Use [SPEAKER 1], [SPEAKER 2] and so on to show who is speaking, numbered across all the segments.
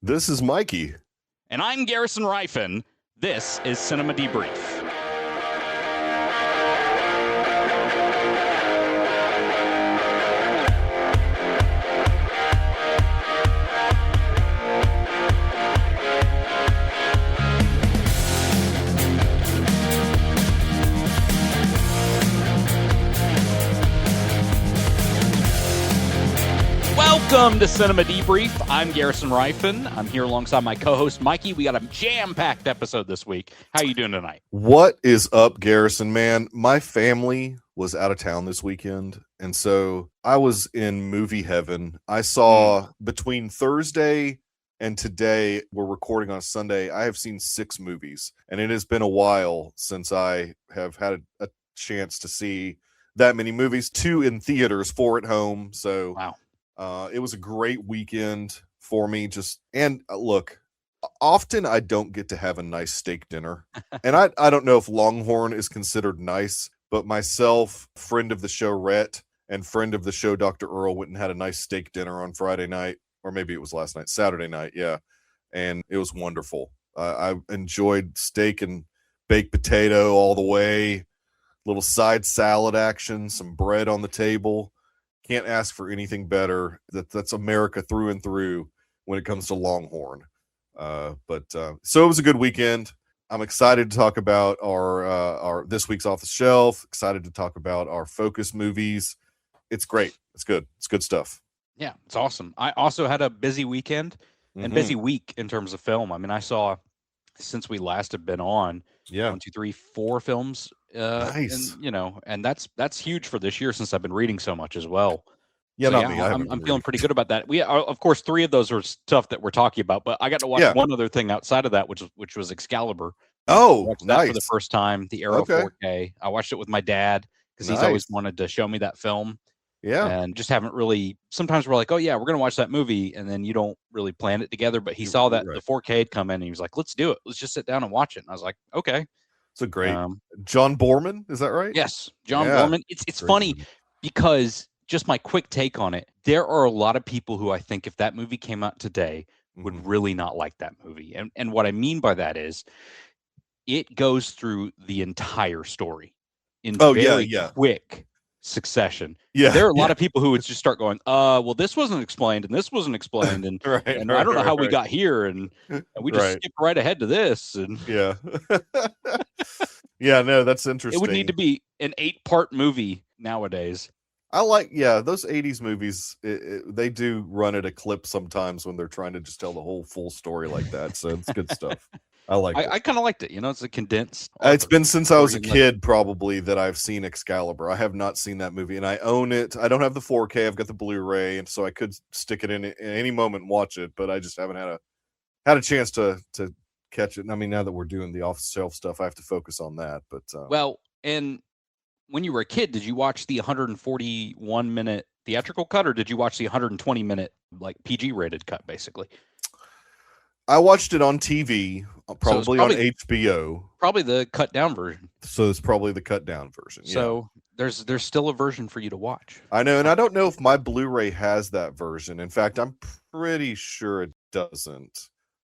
[SPEAKER 1] This is Mikey.
[SPEAKER 2] And I'm Garrison Rifen. This is Cinema Debrief. Welcome to Cinema Debrief. I'm Garrison Rifen. I'm here alongside my co-host Mikey. We got a jam-packed episode this week. How you doing tonight?
[SPEAKER 1] What is up, Garrison, man? My family was out of town this weekend, and so I was in movie heaven. I saw between Thursday and today, we're recording on Sunday, I have seen 6 movies, and it has been a while since I have had a chance to see that many movies, 2 in theaters, 4 at home. So
[SPEAKER 2] Wow.
[SPEAKER 1] It was a great weekend for me. Look, often I don't get to have a nice steak dinner. And I don't know if Longhorn is considered nice, but myself, friend of the show Rhett, and friend of the show Dr. Earl went and had a nice steak dinner on Friday night, or maybe it was last night, Saturday night, yeah. And it was wonderful. I enjoyed steak and baked potato all the way, little side salad action, some bread on the table. Can't ask for anything better. That's America through and through when it comes to Longhorn. So it was a good weekend. I'm excited to talk about our this week's Off the Shelf. Excited to talk about our focus movies. It's great. It's good. It's good stuff.
[SPEAKER 2] Yeah, it's awesome. I also had a busy weekend and busy week in terms of film. I mean, I saw, since we last have been on, 1, 2, 3, 4 films.
[SPEAKER 1] Nice.
[SPEAKER 2] And that's huge for this year since I've been reading so much as well.
[SPEAKER 1] Yeah,
[SPEAKER 2] So,
[SPEAKER 1] not me.
[SPEAKER 2] I'm feeling pretty good about that. We are, of course, 3 of those are stuff that we're talking about, but I got to watch one other thing outside of that, which was Excalibur.
[SPEAKER 1] Oh,
[SPEAKER 2] watched
[SPEAKER 1] nice.
[SPEAKER 2] that for the first time, the Arrow 4K. I watched it with my dad because he's always wanted to show me that film.
[SPEAKER 1] Yeah.
[SPEAKER 2] And just haven't really, sometimes we're like, oh yeah, we're going to watch that movie. And then you don't really plan it together, but he saw that the 4K had come in and he was like, let's do it. Let's just sit down and watch it. And I was like, okay.
[SPEAKER 1] It's a great, John Boorman. Is that right?
[SPEAKER 2] Yes. John Boorman. It's funny because just my quick take on it, there are a lot of people who I think if that movie came out today would really not like that movie. And what I mean by that is it goes through the entire story in quick succession. There are a lot of people who would just start going, well, this wasn't explained and this wasn't explained, and I don't know how we got here, and we just skipped right ahead to this, and
[SPEAKER 1] no, that's interesting.
[SPEAKER 2] It would need to be an 8-part movie nowadays.
[SPEAKER 1] I like those 80s movies, they do run at a clip sometimes when they're trying to just tell the whole full story like that, so it's good stuff. I
[SPEAKER 2] kind of liked it. It's a condensed.
[SPEAKER 1] It's been since I was a kid, probably, that I've seen Excalibur. I have not seen that movie, and I own it. I don't have the 4K. I've got the Blu-ray, and so I could stick it in any moment and watch it, but I just haven't had a chance to catch it. And I mean, now that we're doing the off-the-shelf stuff, I have to focus on that. But
[SPEAKER 2] well, and when you were a kid, did you watch the 141-minute theatrical cut, or did you watch the 120-minute like PG-rated cut, basically?
[SPEAKER 1] I watched it on TV, probably on HBO.
[SPEAKER 2] Probably the cut down version.
[SPEAKER 1] So it's probably the cut down version.
[SPEAKER 2] So there's still a version for you to watch.
[SPEAKER 1] I know, and I don't know if my Blu-ray has that version. In fact, I'm pretty sure it doesn't,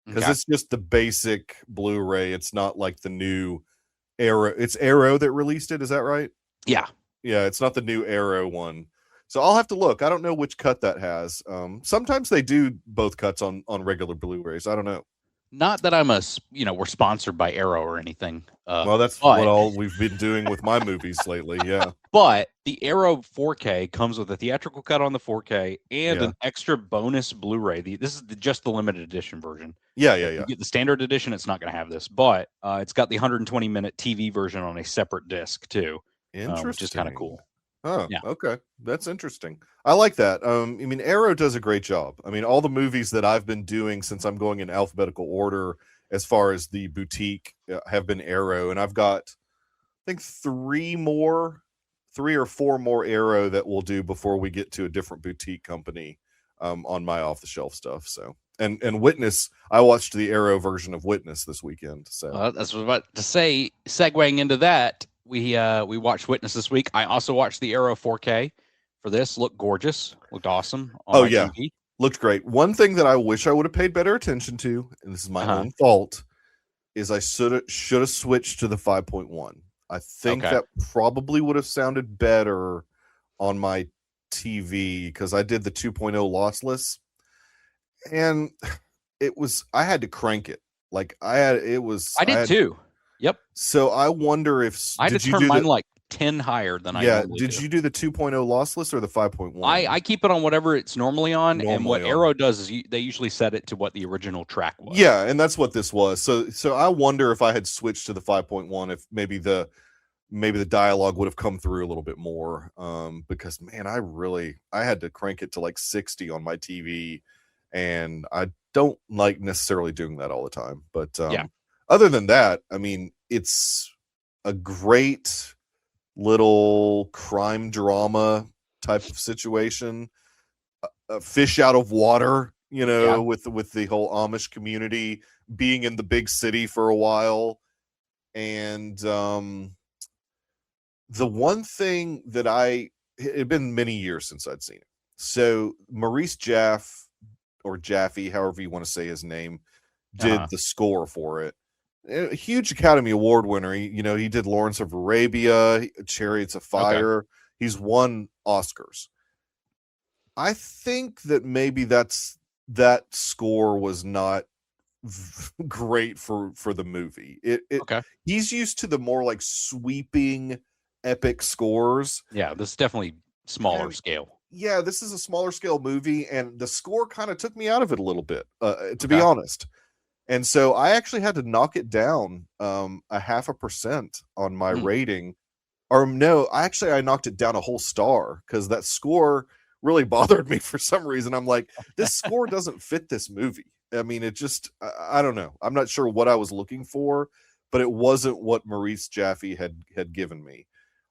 [SPEAKER 1] because it's just the basic Blu-ray. It's not like the new Arrow. It's Arrow that released it. Is that right?
[SPEAKER 2] Yeah.
[SPEAKER 1] Yeah, it's not the new Arrow one. So I'll have to look. I don't know which cut that has. Sometimes they do both cuts on regular Blu-rays. I don't know.
[SPEAKER 2] Not that I'm we're sponsored by Arrow or anything.
[SPEAKER 1] Well, that's what all we've been doing with my movies lately. Yeah.
[SPEAKER 2] But the Arrow 4K comes with a theatrical cut on the 4K and an extra bonus Blu-ray. This is just the limited edition version.
[SPEAKER 1] Yeah.
[SPEAKER 2] You get the standard edition. It's not going to have this, but it's got the 120-minute TV version on a separate disc too.
[SPEAKER 1] Interesting.
[SPEAKER 2] Which is kind of cool.
[SPEAKER 1] Oh, yeah. Okay. That's interesting. I like that. I mean, Arrow does a great job. I mean, all the movies that I've been doing since I'm going in alphabetical order as far as the boutique have been Arrow. And I've got, I think, 3 or 4 more Arrow that we'll do before we get to a different boutique company on my off-the-shelf stuff. So, and Witness, I watched the Arrow version of Witness this weekend. So
[SPEAKER 2] that's what I was about to say. Segueing into that, we watched Witness this week. I also watched the Arrow 4K for this. Looked gorgeous. Looked awesome on my TV.
[SPEAKER 1] Looked great. One thing that I wish I would have paid better attention to, and this is my
[SPEAKER 2] Uh-huh.
[SPEAKER 1] own fault, is I should have switched to the 5.1. I think
[SPEAKER 2] Okay.
[SPEAKER 1] that probably would have sounded better on my TV because I did the 2.0 lossless, and I had to crank it. Like
[SPEAKER 2] I
[SPEAKER 1] I
[SPEAKER 2] did
[SPEAKER 1] had
[SPEAKER 2] too. Yep.
[SPEAKER 1] so I wonder if
[SPEAKER 2] I had to
[SPEAKER 1] did you
[SPEAKER 2] turn
[SPEAKER 1] do
[SPEAKER 2] mine
[SPEAKER 1] the
[SPEAKER 2] like 10 higher than I
[SPEAKER 1] yeah,
[SPEAKER 2] normally
[SPEAKER 1] did
[SPEAKER 2] do.
[SPEAKER 1] you do the 2.0 lossless or the 5.1?
[SPEAKER 2] I keep it on whatever it's normally on, and what
[SPEAKER 1] Normally on.
[SPEAKER 2] Arrow does is they usually set it to what the original track was.
[SPEAKER 1] Yeah, and that's what this was. So I wonder if I had switched to the 5.1 if maybe the dialogue would have come through a little bit more, because man, I had to crank it to like 60 on my TV, and I don't like necessarily doing that all the time. But
[SPEAKER 2] Yeah.
[SPEAKER 1] other than that, I mean, it's a great little crime drama type of situation, a fish out of water,
[SPEAKER 2] Yeah.
[SPEAKER 1] with the whole Amish community being in the big city for a while. And the one thing that it had been many years since I'd seen it. So Maurice or Jaffe, however you want to say his name,
[SPEAKER 2] Uh-huh.
[SPEAKER 1] did the score for it. A huge Academy Award winner. He did Lawrence of Arabia, Chariots of
[SPEAKER 2] Okay.
[SPEAKER 1] Fire. He's won Oscars. I think that maybe that score was not great for the movie.
[SPEAKER 2] Okay.
[SPEAKER 1] He's used to the more like sweeping epic scores.
[SPEAKER 2] Yeah, this is definitely smaller
[SPEAKER 1] And
[SPEAKER 2] scale.
[SPEAKER 1] yeah, this is a smaller scale movie, and the score kind of took me out of it a little bit, to be
[SPEAKER 2] Okay.
[SPEAKER 1] honest. And so I actually had to knock it down a 0.5% on my
[SPEAKER 2] Hmm.
[SPEAKER 1] rating. Or no, I knocked it down a whole star because that score really bothered me for some reason. I'm like, this score doesn't fit this movie. I mean, it just I don't know. I'm not sure what I was looking for, but it wasn't what Maurice Jaffe had given me.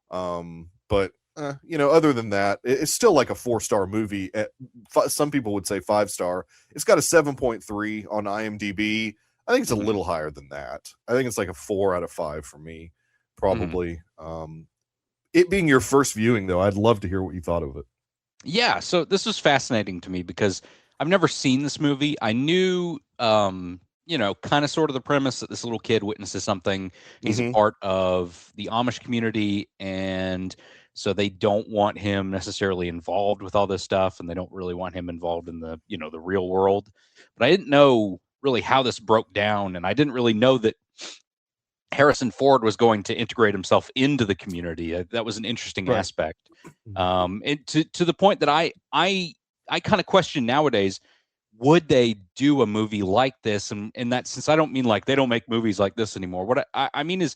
[SPEAKER 1] But other than that, it's still like a 4-star movie. Some people would say 5-star. It's got a 7.3 on IMDb. I think it's a
[SPEAKER 2] Hmm.
[SPEAKER 1] little higher than that. I think it's like a 4 out of 5 for me,
[SPEAKER 2] Hmm.
[SPEAKER 1] probably. It being your first viewing, though, I'd love to hear what you thought of it.
[SPEAKER 2] Yeah, so this was fascinating to me because I've never seen this movie. I knew, kind of sort of the premise that this little kid witnesses something. He's a
[SPEAKER 1] Mm-hmm.
[SPEAKER 2] part of the Amish community, and so they don't want him necessarily involved with all this stuff, and they don't really want him involved in the real world. But I didn't know really how this broke down, and I didn't really know that Harrison Ford was going to integrate himself into the community. That was an interesting
[SPEAKER 1] Right.
[SPEAKER 2] aspect, and to the point that I kind of question nowadays, would they do a movie like this? And that, since I don't mean like they don't make movies like this anymore. What I mean is,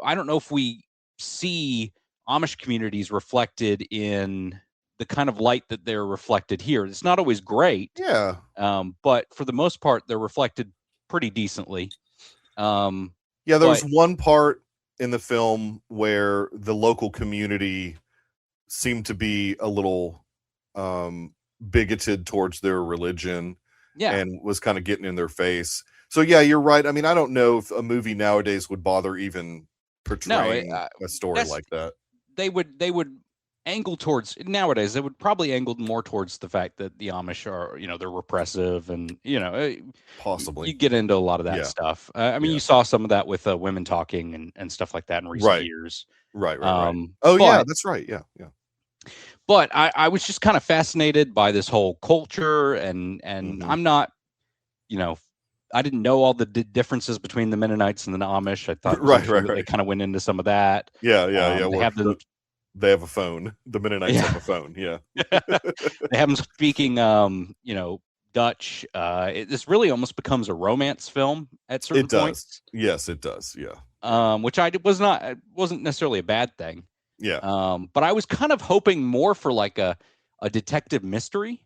[SPEAKER 2] I don't know if we see Amish communities reflected in the kind of light that they're reflected here. It's not always great,
[SPEAKER 1] Yeah.
[SPEAKER 2] but for the most part, they're reflected pretty decently. Um,
[SPEAKER 1] Yeah, there was
[SPEAKER 2] but
[SPEAKER 1] one part in the film where the local community seemed to be a little bigoted towards their religion
[SPEAKER 2] yeah,
[SPEAKER 1] and was kind of getting in their face. So yeah, you're right. I mean, I don't know if a movie nowadays would bother even
[SPEAKER 2] no,
[SPEAKER 1] portraying a story
[SPEAKER 2] that's
[SPEAKER 1] like that.
[SPEAKER 2] they would angle towards nowadays. They would probably angle more towards the fact that the Amish are, they're repressive, and you
[SPEAKER 1] Possibly.
[SPEAKER 2] get into a lot of that
[SPEAKER 1] Yeah.
[SPEAKER 2] stuff. I mean,
[SPEAKER 1] Yeah.
[SPEAKER 2] you saw some of that with women talking and stuff like that in recent
[SPEAKER 1] Right.
[SPEAKER 2] years.
[SPEAKER 1] Right. Oh yeah,
[SPEAKER 2] But
[SPEAKER 1] that's right. Yeah. Yeah.
[SPEAKER 2] I was just kind of fascinated by this whole culture, and
[SPEAKER 1] Hmm.
[SPEAKER 2] I'm not, you know, I didn't know all the differences between the Mennonites and the Amish. I thought it was interesting that they
[SPEAKER 1] Right.
[SPEAKER 2] kind of went into some of that.
[SPEAKER 1] Yeah.
[SPEAKER 2] They
[SPEAKER 1] Where
[SPEAKER 2] have them,
[SPEAKER 1] they have a phone. The Mennonites
[SPEAKER 2] yeah,
[SPEAKER 1] have a phone. Yeah.
[SPEAKER 2] they have them speaking, Dutch. This really almost becomes a romance film at certain
[SPEAKER 1] It does.
[SPEAKER 2] points,
[SPEAKER 1] Yes, it does. Yeah.
[SPEAKER 2] which wasn't necessarily a bad thing.
[SPEAKER 1] Yeah.
[SPEAKER 2] But I was kind of hoping more for like a detective mystery.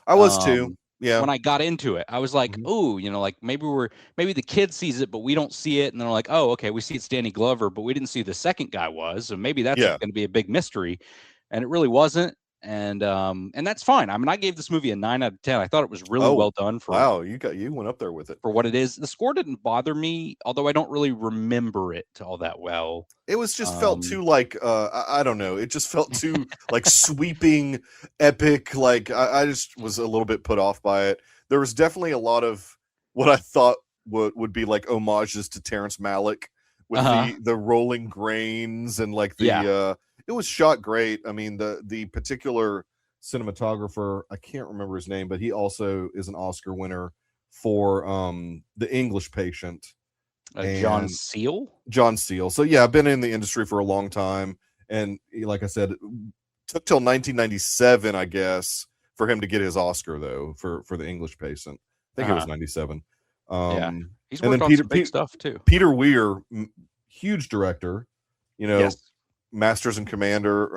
[SPEAKER 1] I was too.
[SPEAKER 2] Um,
[SPEAKER 1] Yeah.
[SPEAKER 2] when I got into it, I was like,
[SPEAKER 1] Mhm.
[SPEAKER 2] "Ooh, like maybe the kid sees it, but we don't see it." And they're like, "Oh, okay, we see it's Danny Glover, but we didn't see who the second guy was, so maybe that's
[SPEAKER 1] Yeah.
[SPEAKER 2] going to be a big mystery." And it really wasn't. and that's fine. I mean, I gave this movie a 9 out of 10. I thought it was really
[SPEAKER 1] Oh,
[SPEAKER 2] well done
[SPEAKER 1] wow, you went up there with it.
[SPEAKER 2] for what it is. The score didn't bother me, although I don't really remember it all that well.
[SPEAKER 1] It was just felt too like I don't know. It just felt too like sweeping, epic. Like I just was a little bit put off by it. There was definitely a lot of what I thought would be like homages to Terrence Malick with the rolling grains and like the it was shot great. I mean the particular cinematographer, I can't remember his name, but he also is an Oscar winner for The English Patient.
[SPEAKER 2] John Seal.
[SPEAKER 1] So yeah, I've been in the industry for a long time, and like I said, it took till 1997, I guess, for him to get his Oscar though for The English Patient. I think it was 97.
[SPEAKER 2] He's worked on some big stuff too.
[SPEAKER 1] Peter Weir, huge director,
[SPEAKER 2] Yes.
[SPEAKER 1] Master and Commander,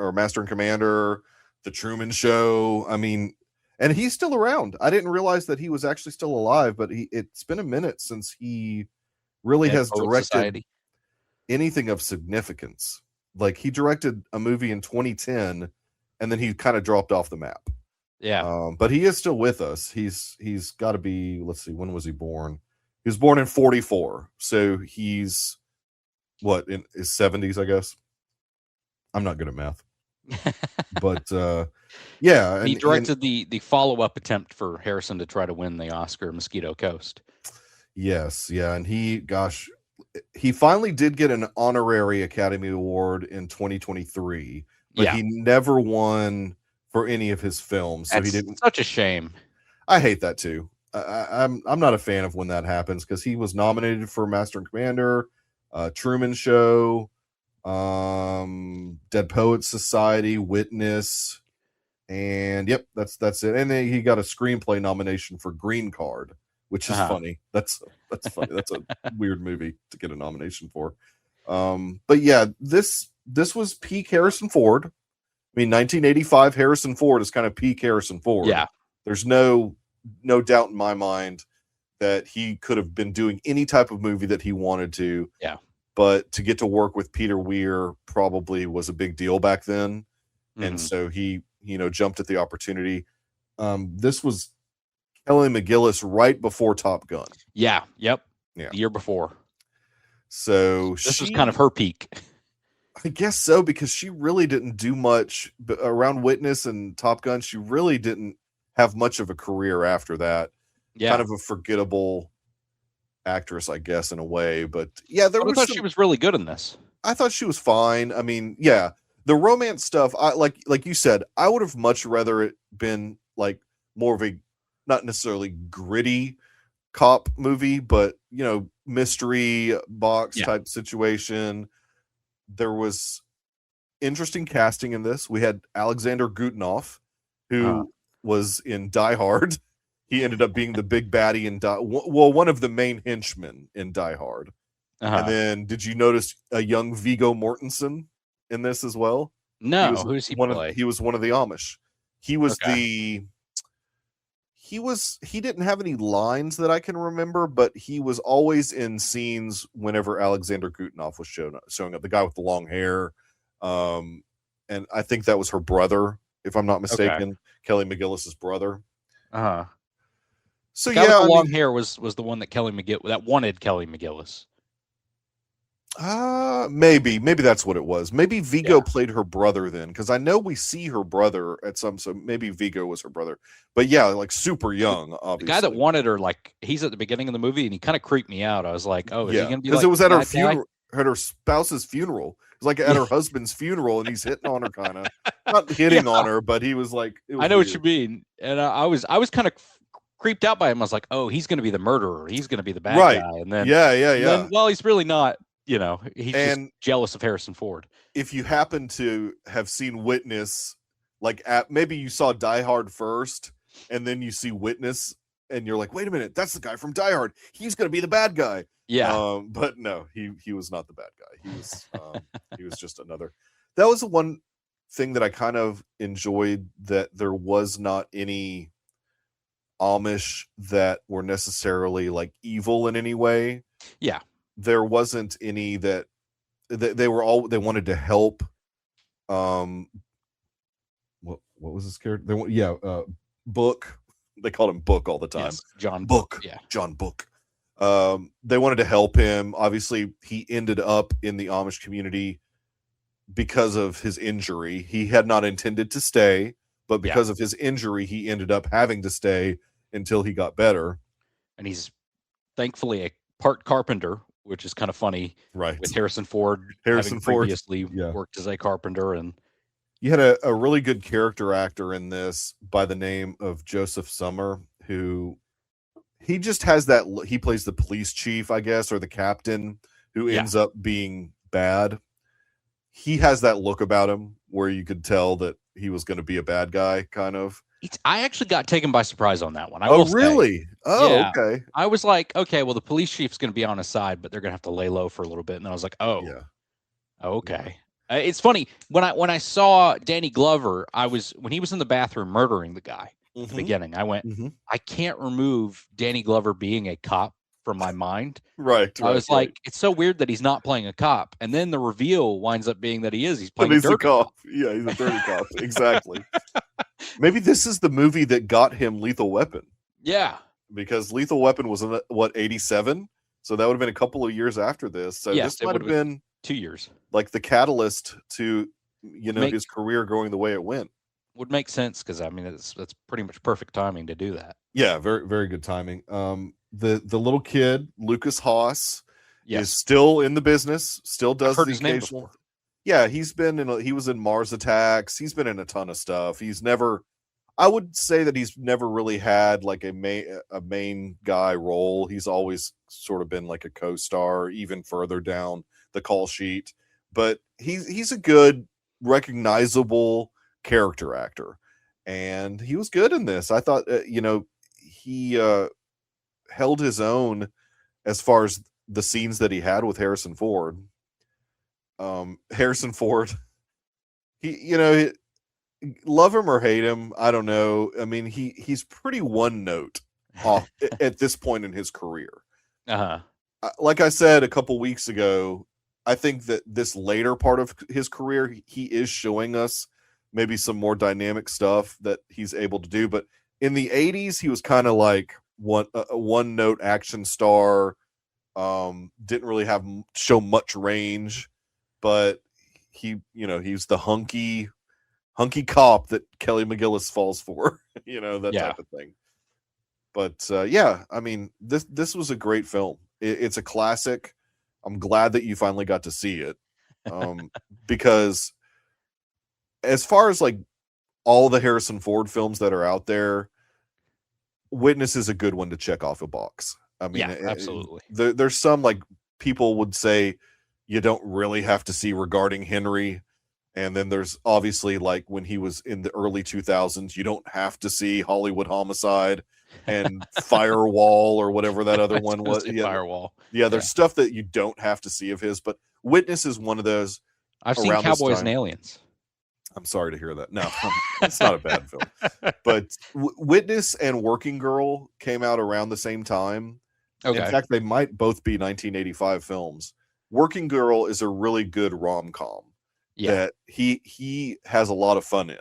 [SPEAKER 1] The Truman Show. I mean, and he's still around. I didn't realize that he was actually still alive, but it's been a minute since he really has directed anything of significance. Like he directed a movie in 2010 and then he kind of dropped off the map.
[SPEAKER 2] Yeah.
[SPEAKER 1] But he is still with us. He's got to be, let's see, when was he born? He was born in 44. So he's what, in his 70s, I guess. I'm not good at math. But yeah,
[SPEAKER 2] he directed the follow-up attempt for Harrison to try to win the Oscar, Mosquito Coast.
[SPEAKER 1] Yes, yeah, and he finally did get an honorary Academy Award in 2023, but he never won for any of his films. So he didn't.
[SPEAKER 2] Such a shame.
[SPEAKER 1] I hate that too. I'm not a fan of when that happens because he was nominated for Master and Commander, Truman Show, Dead Poets Society, Witness, and yep, that's it. And then he got a screenplay nomination for Green Card, which is funny. That's funny. That's a weird movie to get a nomination for. But yeah, this was peak Harrison Ford. I mean, 1985 Harrison Ford is kind of peak Harrison Ford.
[SPEAKER 2] Yeah.
[SPEAKER 1] There's no doubt in my mind that he could have been doing any type of movie that he wanted to.
[SPEAKER 2] Yeah.
[SPEAKER 1] But to get to work with Peter Weir probably was a big deal back then. Mm-hmm. And so he, jumped at the opportunity. This was Kelly McGillis right before Top Gun.
[SPEAKER 2] Yeah. Yep.
[SPEAKER 1] Yeah.
[SPEAKER 2] The year before.
[SPEAKER 1] So
[SPEAKER 2] this was kind of her peak.
[SPEAKER 1] I guess so, because she really didn't do much around Witness and Top Gun. She really didn't have much of a career after that.
[SPEAKER 2] Yeah.
[SPEAKER 1] Kind of a forgettable actress, I guess, in a way. But yeah,
[SPEAKER 2] I thought she was really good in this.
[SPEAKER 1] I thought she was fine. I mean, yeah, the romance stuff, I like you said, I would have much rather it been like more of a not necessarily gritty cop movie, but mystery box type situation. There was interesting casting in this. We had Alexander Gutenoff, who was in Die Hard. He ended up being the big baddie in one of the main henchmen in Die Hard. And then, did you notice a young Viggo Mortensen in this as well?
[SPEAKER 2] No, who's he play?
[SPEAKER 1] He was one of the Amish. He was he didn't have any lines that I can remember, but he was always in scenes whenever Alexander Gutenoff was showing up, the guy with the long hair. And I think that was her brother, if I'm not mistaken, Kelly McGillis's brother. So
[SPEAKER 2] the guy with the long hair was the one that wanted Kelly McGillis.
[SPEAKER 1] Maybe that's what it was. Maybe Viggo played her brother then, because I know we see her brother at some, so maybe Viggo was her brother. But yeah, like super young, obviously.
[SPEAKER 2] The guy that wanted her, like, he's at the beginning of the movie, and he kind of creeped me out. I was like, oh, is he gonna be
[SPEAKER 1] because
[SPEAKER 2] like,
[SPEAKER 1] it was at her funeral, at her spouse's funeral. It was like at her husband's funeral, and he's hitting on her, kind of not hitting on her, but he was like,
[SPEAKER 2] I know what you mean. And I was kind of creeped out by him. I was like, oh, he's gonna be the murderer. He's gonna be the bad guy. And then then, well, he's really not. He's just jealous of Harrison Ford.
[SPEAKER 1] If you happen to have seen Witness, like maybe you saw Die Hard first, and then you see Witness, and you're like, wait a minute, that's the guy from Die Hard. He's going to be the bad guy.
[SPEAKER 2] Yeah.
[SPEAKER 1] But no, he was not the bad guy. He was just another. That was the one thing that I kind of enjoyed, that there was not any Amish that were necessarily like evil in any way.
[SPEAKER 2] Yeah.
[SPEAKER 1] There wasn't any that they wanted to help. Well, what was his character? Book. They called him Book all the time.
[SPEAKER 2] Yes, John
[SPEAKER 1] Book.
[SPEAKER 2] Yeah.
[SPEAKER 1] John Book. They wanted to help him. Obviously, he ended up in the Amish community because of his injury. He had not intended to stay, but because of his injury, he ended up having to stay until he got better.
[SPEAKER 2] And he's thankfully a part carpenter, which is kind of funny.
[SPEAKER 1] Right.
[SPEAKER 2] With Harrison Ford
[SPEAKER 1] Harrison Ford
[SPEAKER 2] previously worked as a carpenter. And
[SPEAKER 1] you had a really good character actor in this by the name of Joseph Summer, who he just has that, he plays the police chief, I guess, or the captain who ends up being bad. He has that look about him where you could tell that he was going to be a bad guy, kind of.
[SPEAKER 2] I actually got taken by surprise on that one.
[SPEAKER 1] Really? Oh, okay.
[SPEAKER 2] I was like, okay, well, the police chief's going to be on his side, but they're going to have to lay low for a little bit. And then I was like, okay. It's funny when I saw Danny Glover, when he was in the bathroom murdering the guy at the beginning, I went, I can't remove Danny Glover being a cop from my mind.
[SPEAKER 1] Right.
[SPEAKER 2] I was like, it's so weird that he's not playing a cop. And then the reveal winds up being that he's playing
[SPEAKER 1] a dirty cop. Yeah, he's a dirty cop. Exactly. Maybe this is the movie that got him Lethal Weapon.
[SPEAKER 2] Yeah.
[SPEAKER 1] Because Lethal Weapon was in, 87? So that would have been a couple of years after this. So this might have been
[SPEAKER 2] 2 years.
[SPEAKER 1] Like the catalyst to, his career going the way it went.
[SPEAKER 2] Would make sense because, I mean, that's pretty much perfect timing to do that.
[SPEAKER 1] Yeah, very, very good timing. The little kid, Lucas Haas, is still in the business, still does the occasional. Yeah, he was in Mars Attacks. He's been in a ton of stuff. I would say that he's never really had like a main guy role. He's always sort of been like a co-star, even further down the call sheet. But he's a good, recognizable character actor, and he was good in this. I thought, he held his own as far as the scenes that he had with Harrison Ford. Harrison Ford, he love him or hate him, I don't know. I mean, he's pretty one note off at this point in his career. Like I said a couple weeks ago, I think that this later part of his career, he is showing us maybe some more dynamic stuff that he's able to do. But in the 80s, he was kind of like a one note action star. Didn't really show much range, but he's the hunky cop that Kelly McGillis falls for, that type of thing. But I mean, this was a great film. It's a classic. I'm glad that you finally got to see it, because as far as like all the Harrison Ford films that are out there, Witness is a good one to check off a box. I mean,
[SPEAKER 2] absolutely.
[SPEAKER 1] There's some, like, people would say you don't really have to see Regarding Henry. And then there's obviously, like, when he was in the early 2000s, you don't have to see Hollywood Homicide and Firewall or whatever that other one was.
[SPEAKER 2] Firewall.
[SPEAKER 1] Yeah, there's stuff that you don't have to see of his, but Witness is one of those.
[SPEAKER 2] I've seen Cowboys and Aliens.
[SPEAKER 1] I'm sorry to hear that. No, it's not a bad film. But Witness and Working Girl came out around the same time. Okay. In fact, they might both be 1985 films. Working Girl is a really good rom-com that he has a lot of fun in.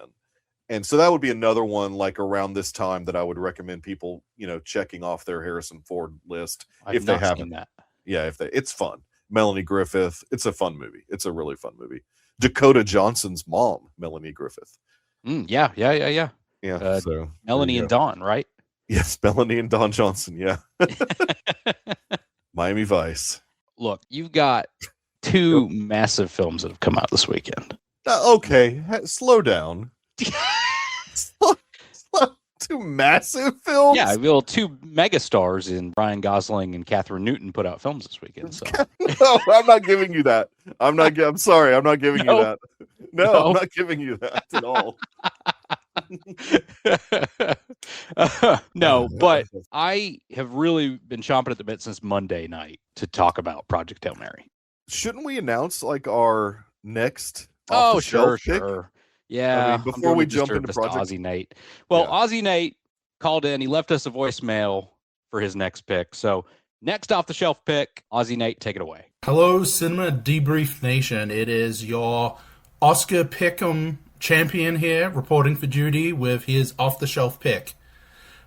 [SPEAKER 1] And so that would be another one, like, around this time that I would recommend people, checking off their Harrison Ford list if they haven't.
[SPEAKER 2] That.
[SPEAKER 1] Yeah, it's fun. Melanie Griffith. It's a fun movie. It's a really fun movie. Dakota Johnson's mom, Melanie Griffith.
[SPEAKER 2] Yeah.
[SPEAKER 1] So
[SPEAKER 2] Melanie and Dawn, right?
[SPEAKER 1] Yes, Melanie and Dawn Johnson. Yeah. Miami Vice.
[SPEAKER 2] Look, you've got two massive films that have come out this weekend.
[SPEAKER 1] Okay, slow down. Two massive films?
[SPEAKER 2] Yeah, well, two megastars in Ryan Gosling and Catherine Newton put out films this weekend. So.
[SPEAKER 1] No, I'm not giving you that. I'm sorry, I'm not giving you that. No, I'm not giving you that at all.
[SPEAKER 2] No, but I have really been chomping at the bit since Monday night to talk about Project Hail Mary.
[SPEAKER 1] Shouldn't we announce, like, our next?
[SPEAKER 2] Sure. Yeah,
[SPEAKER 1] I mean, before we jump into Project
[SPEAKER 2] Ozzy Nate. Well, Ozzy Nate called in. He left us a voicemail for his next pick. So next off the shelf pick, Ozzy Nate, take it away.
[SPEAKER 3] Hello, Cinema Debrief Nation. It is your Oscar Pick'em Champion here, reporting for duty with his off the shelf pick.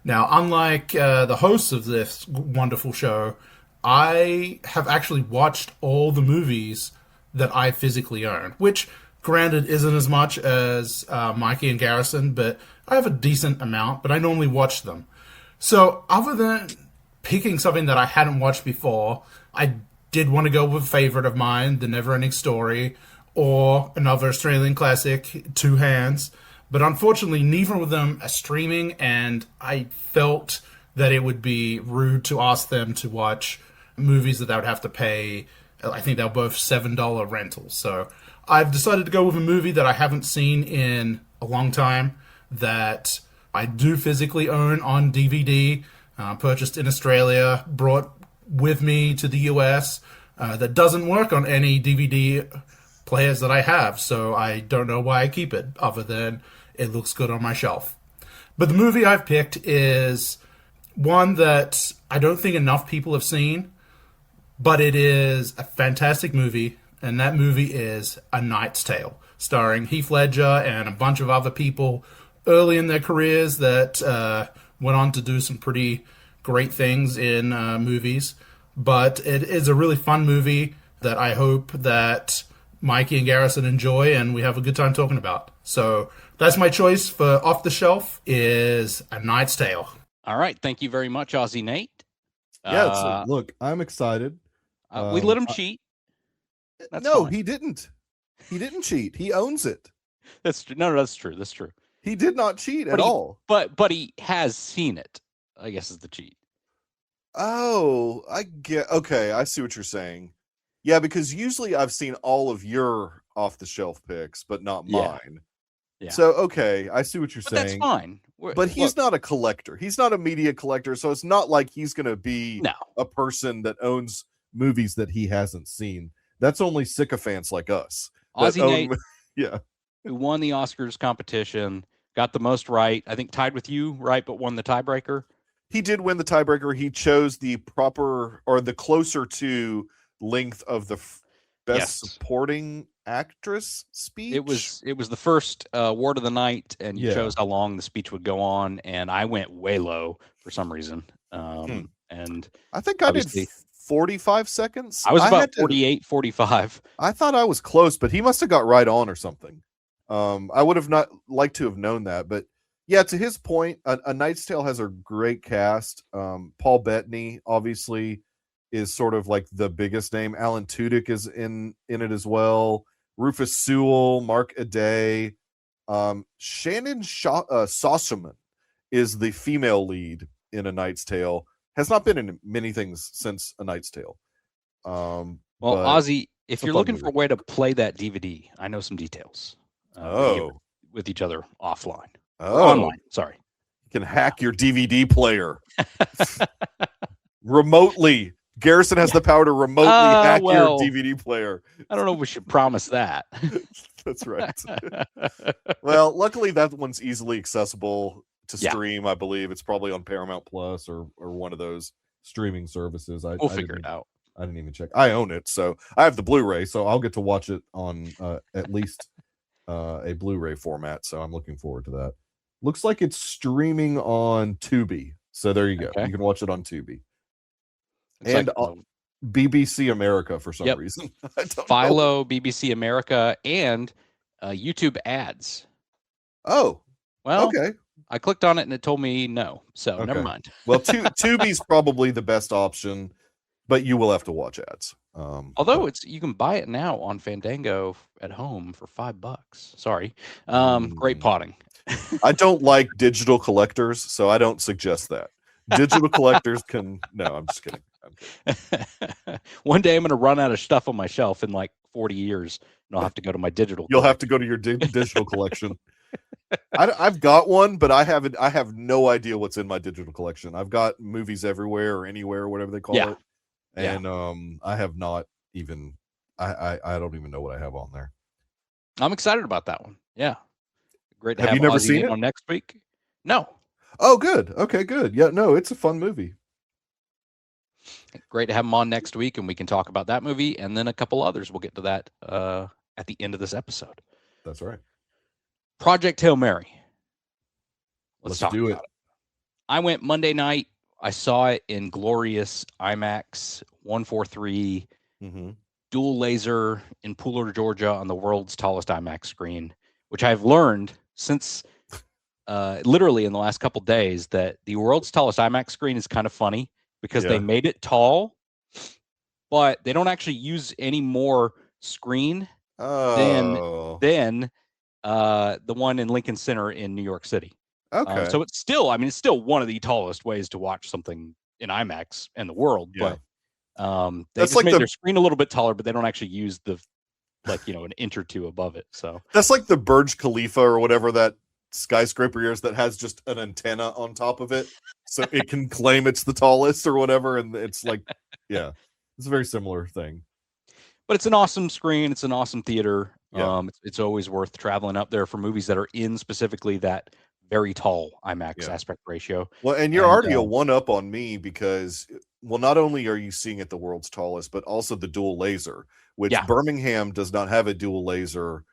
[SPEAKER 3] Now, unlike the hosts of this wonderful show, I have actually watched all the movies that I physically own, which, granted, isn't as much as Mikey and Garrison, but I have a decent amount, but I normally watch them. So, other than picking something that I hadn't watched before, I did want to go with a favorite of mine, The Neverending Story, or another Australian classic, Two Hands. But unfortunately, neither of them are streaming, and I felt that it would be rude to ask them to watch movies that they would have to pay. I think they're both $7 rentals. So I've decided to go with a movie that I haven't seen in a long time, that I do physically own on DVD, purchased in Australia, brought with me to the US, that doesn't work on any DVD players that I have, so I don't know why I keep it, other than it looks good on my shelf. But the movie I've picked is one that I don't think enough people have seen, but it is a fantastic movie, and that movie is A Knight's Tale, starring Heath Ledger and a bunch of other people early in their careers that went on to do some pretty great things in movies. But it is a really fun movie that I hope that Mikey and Garrison enjoy, and we have a good time talking about. So that's my choice for off the shelf is A Knight's Tale.
[SPEAKER 2] All right, thank you very much, Aussie Nate.
[SPEAKER 1] Yeah, so, look, I'm excited.
[SPEAKER 2] We let him cheat.
[SPEAKER 1] No, fine. He didn't. He didn't cheat. He owns it.
[SPEAKER 2] That's true. No, that's true. That's true.
[SPEAKER 1] He did not cheat at all.
[SPEAKER 2] But he has seen it, I guess, is the cheat.
[SPEAKER 1] Oh, I get. Okay, I see what you're saying. Yeah, because usually I've seen all of your off-the-shelf picks, but not mine. Yeah. So, okay, I see what you're saying.
[SPEAKER 2] That's fine.
[SPEAKER 1] But he's not a collector. He's not a media collector, so it's not like he's going to be a person that owns movies that he hasn't seen. That's only sycophants like us.
[SPEAKER 2] Aussie Nate, yeah, who won the Oscars competition, got the most right. I think tied with you, right, but won the tiebreaker.
[SPEAKER 1] He did win the tiebreaker. He chose the proper or the closer to length of the best supporting actress speech.
[SPEAKER 2] It was the first award of the night, and you chose how long the speech would go on, and I went way low for some reason. And I
[SPEAKER 1] think I did 45 seconds.
[SPEAKER 2] I was about 48, 45.
[SPEAKER 1] I thought I was close, but he must have got right on or something. I would have not liked to have known that, but yeah, to his point, A Knight's Tale has a great cast. Paul Bettany, obviously, is sort of like the biggest name. Alan Tudyk is in it as well. Rufus Sewell, Mark Aday, Shannon Sossaman is the female lead in A Knight's Tale. Has not been in many things since A Knight's Tale.
[SPEAKER 2] Well, Ozzy, if you're looking for a way to play that DVD, I know some details. With each other offline. Online. Sorry.
[SPEAKER 1] You can hack your DVD player remotely. Garrison has the power to remotely hack your DVD player.
[SPEAKER 2] I don't know if we should promise that.
[SPEAKER 1] That's right. Well, luckily that one's easily accessible to stream. I believe it's probably on Paramount Plus or one of those streaming services.
[SPEAKER 2] We'll figure it out.
[SPEAKER 1] I didn't even check. I own it, so I have the Blu-ray, so I'll get to watch it on at least a Blu-ray format. So I'm looking forward to that. Looks like it's streaming on Tubi. So there you go. Okay. You can watch it on Tubi. It's and BBC America for some reason.
[SPEAKER 2] Philo, BBC America, and YouTube ads.
[SPEAKER 1] Oh,
[SPEAKER 2] well, okay. I clicked on it and it told me no. So never mind.
[SPEAKER 1] Well, Tubi's probably the best option, but you will have to watch ads.
[SPEAKER 2] Although you can buy it now on Fandango at home for $5. Sorry. Great potting.
[SPEAKER 1] I don't like digital collectors, so I don't suggest that. Digital collectors can. No, I'm just kidding.
[SPEAKER 2] One day I'm going to run out of stuff on my shelf in like 40 years, and I'll have to go to my digital.
[SPEAKER 1] You'll have to go to your digital collection. I've got one, but I have no idea what's in my digital collection. I've got movies everywhere or anywhere, or whatever they call it, and I have not even. I don't even know what I have on there.
[SPEAKER 2] I'm excited about that one. Yeah. Great to
[SPEAKER 1] have you never seen it
[SPEAKER 2] on next week? No.
[SPEAKER 1] Oh, good. Okay, good. Yeah, no, it's a fun movie.
[SPEAKER 2] Great to have him on next week, and we can talk about that movie and then a couple others. We'll get to that at the end of this episode.
[SPEAKER 1] That's right.
[SPEAKER 2] Project Hail Mary.
[SPEAKER 1] Let's
[SPEAKER 2] Talk
[SPEAKER 1] do
[SPEAKER 2] about it. I went Monday night. I saw it in glorious IMAX 143 dual laser in Pooler, Georgia, on the world's tallest IMAX screen, which I've learned since literally in the last couple days that the world's tallest IMAX screen is kind of funny because they made it tall, but they don't actually use any more screen than the one in Lincoln Center in New York City.
[SPEAKER 1] Okay.
[SPEAKER 2] So it's still one of the tallest ways to watch something in IMAX in the world, but they just made their screen a little bit taller, but they don't actually use the an inch or two above it. So
[SPEAKER 1] that's like the Burj Khalifa or whatever that skyscraper is that has just an antenna on top of it, so it can claim it's the tallest or whatever, and it's like, it's a very similar thing.
[SPEAKER 2] But it's an awesome screen. It's an awesome theater. It's always worth traveling up there for movies that are in specifically that very tall IMAX aspect ratio.
[SPEAKER 1] Well, and you're already a one-up on me because, well, not only are you seeing it the world's tallest, but also the dual laser, which Birmingham does not have a dual laser,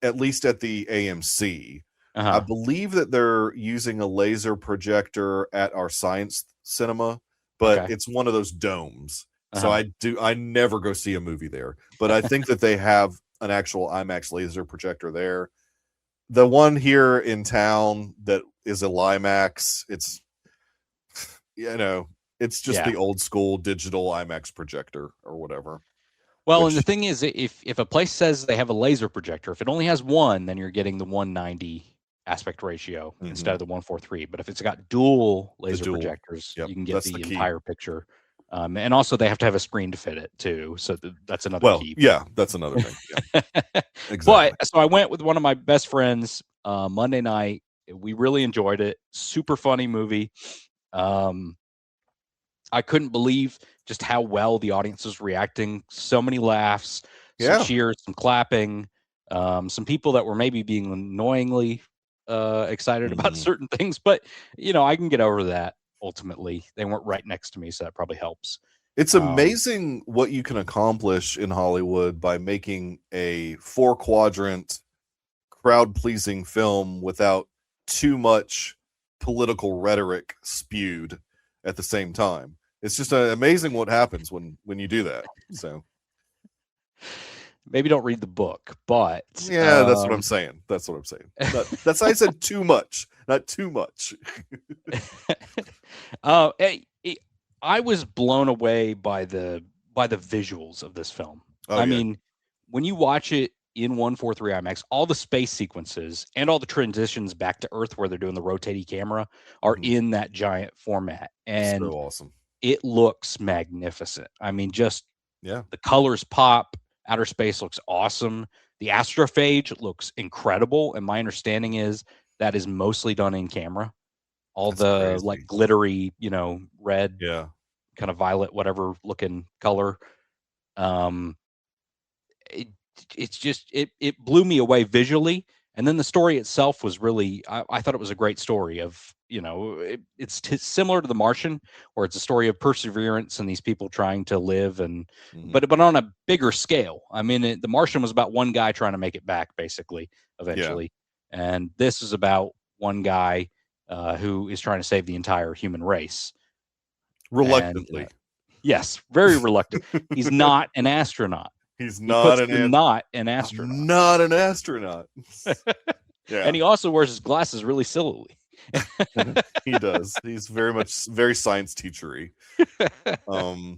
[SPEAKER 1] at least at the AMC. I believe that they're using a laser projector at our science cinema, but it's one of those domes. So I never go see a movie there, but I think that they have an actual IMAX laser projector there. The one here in town that is a Limax, it's it's just the old school digital IMAX projector or whatever.
[SPEAKER 2] Well, and the thing is, if a place says they have a laser projector, if it only has one, then you're getting the 190 aspect ratio instead of the 143. But if it's got dual laser projectors, you can get the entire picture. And also they have to have a screen to fit it too. So that's another key.
[SPEAKER 1] Yeah, that's another thing. Yeah. Exactly.
[SPEAKER 2] But so I went with one of my best friends Monday night. We really enjoyed it. Super funny movie. I couldn't believe just how well the audience was reacting. So many laughs, some cheers, some clapping, some people that were maybe being annoyingly excited about certain things. But, I can get over that. Ultimately, they weren't right next to me, so that probably helps.
[SPEAKER 1] It's amazing what you can accomplish in Hollywood by making a 4-quadrant crowd-pleasing film without too much political rhetoric spewed at the same time. It's just amazing what happens when you do that. So
[SPEAKER 2] maybe don't read the book, but
[SPEAKER 1] that's what I'm saying. That's what I'm saying. That's why I said too much, not too much.
[SPEAKER 2] I was blown away by the visuals of this film. I mean, when you watch it in 143 IMAX, all the space sequences and all the transitions back to Earth where they're doing the rotating camera are in that giant format, and
[SPEAKER 1] so awesome.
[SPEAKER 2] It looks magnificent. I mean, just the colors pop. Outer space looks awesome. The astrophage looks incredible, and my understanding is that is mostly done in camera. All the like glittery, red, kind of violet, whatever looking color. It's just it blew me away visually, and then the story itself was really. I thought it was a great story of it's similar to The Martian, where it's a story of perseverance and these people trying to live, and but on a bigger scale. I mean, The Martian was about one guy trying to make it back, basically, eventually, and this is about one guy who is trying to save the entire human race.
[SPEAKER 1] Reluctantly.
[SPEAKER 2] And, yes, very reluctant. He's not an astronaut.
[SPEAKER 1] He's not an
[SPEAKER 2] astronaut.
[SPEAKER 1] Not an astronaut.
[SPEAKER 2] And he also wears his glasses really sillily.
[SPEAKER 1] He does. He's very science teachery. I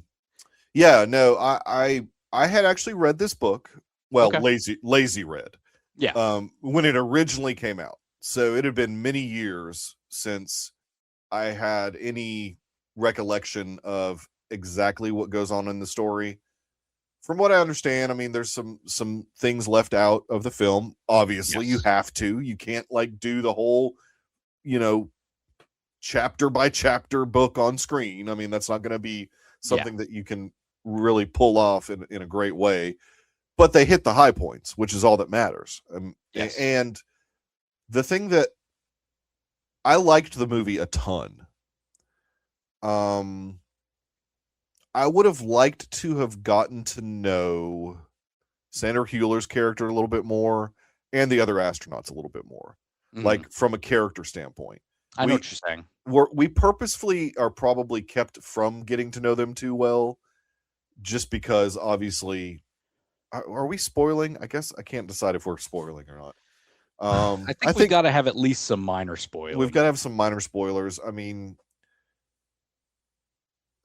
[SPEAKER 1] had actually read this book. Well, lazy read.
[SPEAKER 2] Yeah.
[SPEAKER 1] When it originally came out. So it had been many years since I had any recollection of exactly what goes on in the story. From what I understand, I mean, there's some things left out of the film. Obviously, you have to. You can't do the whole, chapter by chapter book on screen. I mean, that's not going to be something that you can really pull off in a great way. But they hit the high points, which is all that matters. And the thing that I liked the movie a ton. I would have liked to have gotten to know Sandra Hüller's character a little bit more. and the other astronauts a little bit more, like from a character standpoint.
[SPEAKER 2] I know what you're saying.
[SPEAKER 1] We purposefully are probably kept from getting to know them too well, just because obviously, are we spoiling? I guess I can't decide if we're spoiling or not.
[SPEAKER 2] I think we've got to have at least some minor spoilers.
[SPEAKER 1] We've got to have some minor spoilers. I mean,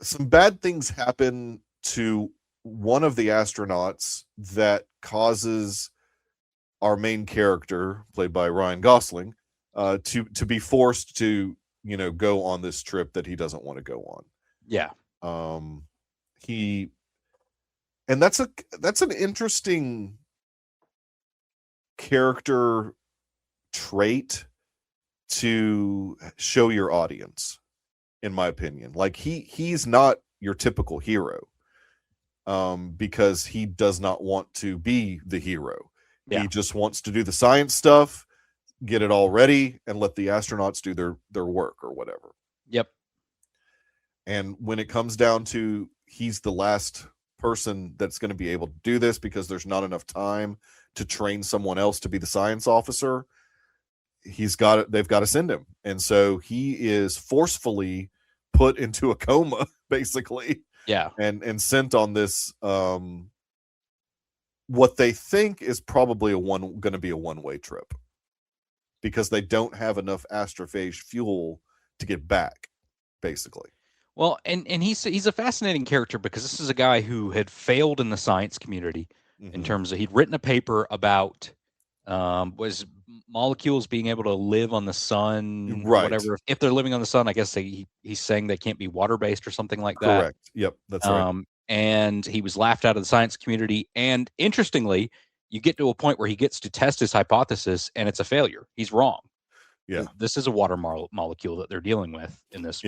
[SPEAKER 1] some bad things happen to one of the astronauts that causes our main character, played by Ryan Gosling, to be forced to, go on this trip that he doesn't want to go on.
[SPEAKER 2] Yeah.
[SPEAKER 1] And that's an interesting character trait to show your audience, in my opinion. Like he's not your typical hero, because he does not want to be the hero. Yeah. He just wants to do the science stuff, get it all ready, and let the astronauts do their work or whatever.
[SPEAKER 2] Yep.
[SPEAKER 1] And when it comes down to he's the last person that's going to be able to do this because there's not enough time to train someone else to be the science officer, they've got to send him. And so he is forcefully put into a coma, basically.
[SPEAKER 2] Yeah.
[SPEAKER 1] And sent on this, what they think is probably going to be a one-way trip, because they don't have enough astrophage fuel to get back, basically.
[SPEAKER 2] Well, and he's a fascinating character, because this is a guy who had failed in the science community in terms of, he'd written a paper about was molecules being able to live on the sun,
[SPEAKER 1] right?
[SPEAKER 2] Whatever. If they're living on the sun, I guess he's saying they can't be water-based or something like that.
[SPEAKER 1] Correct. Yep, that's right.
[SPEAKER 2] And he was laughed out of the science community. And interestingly, you get to a point where he gets to test his hypothesis, and it's a failure. He's wrong.
[SPEAKER 1] Yeah,
[SPEAKER 2] this is a water molecule that they're dealing with in this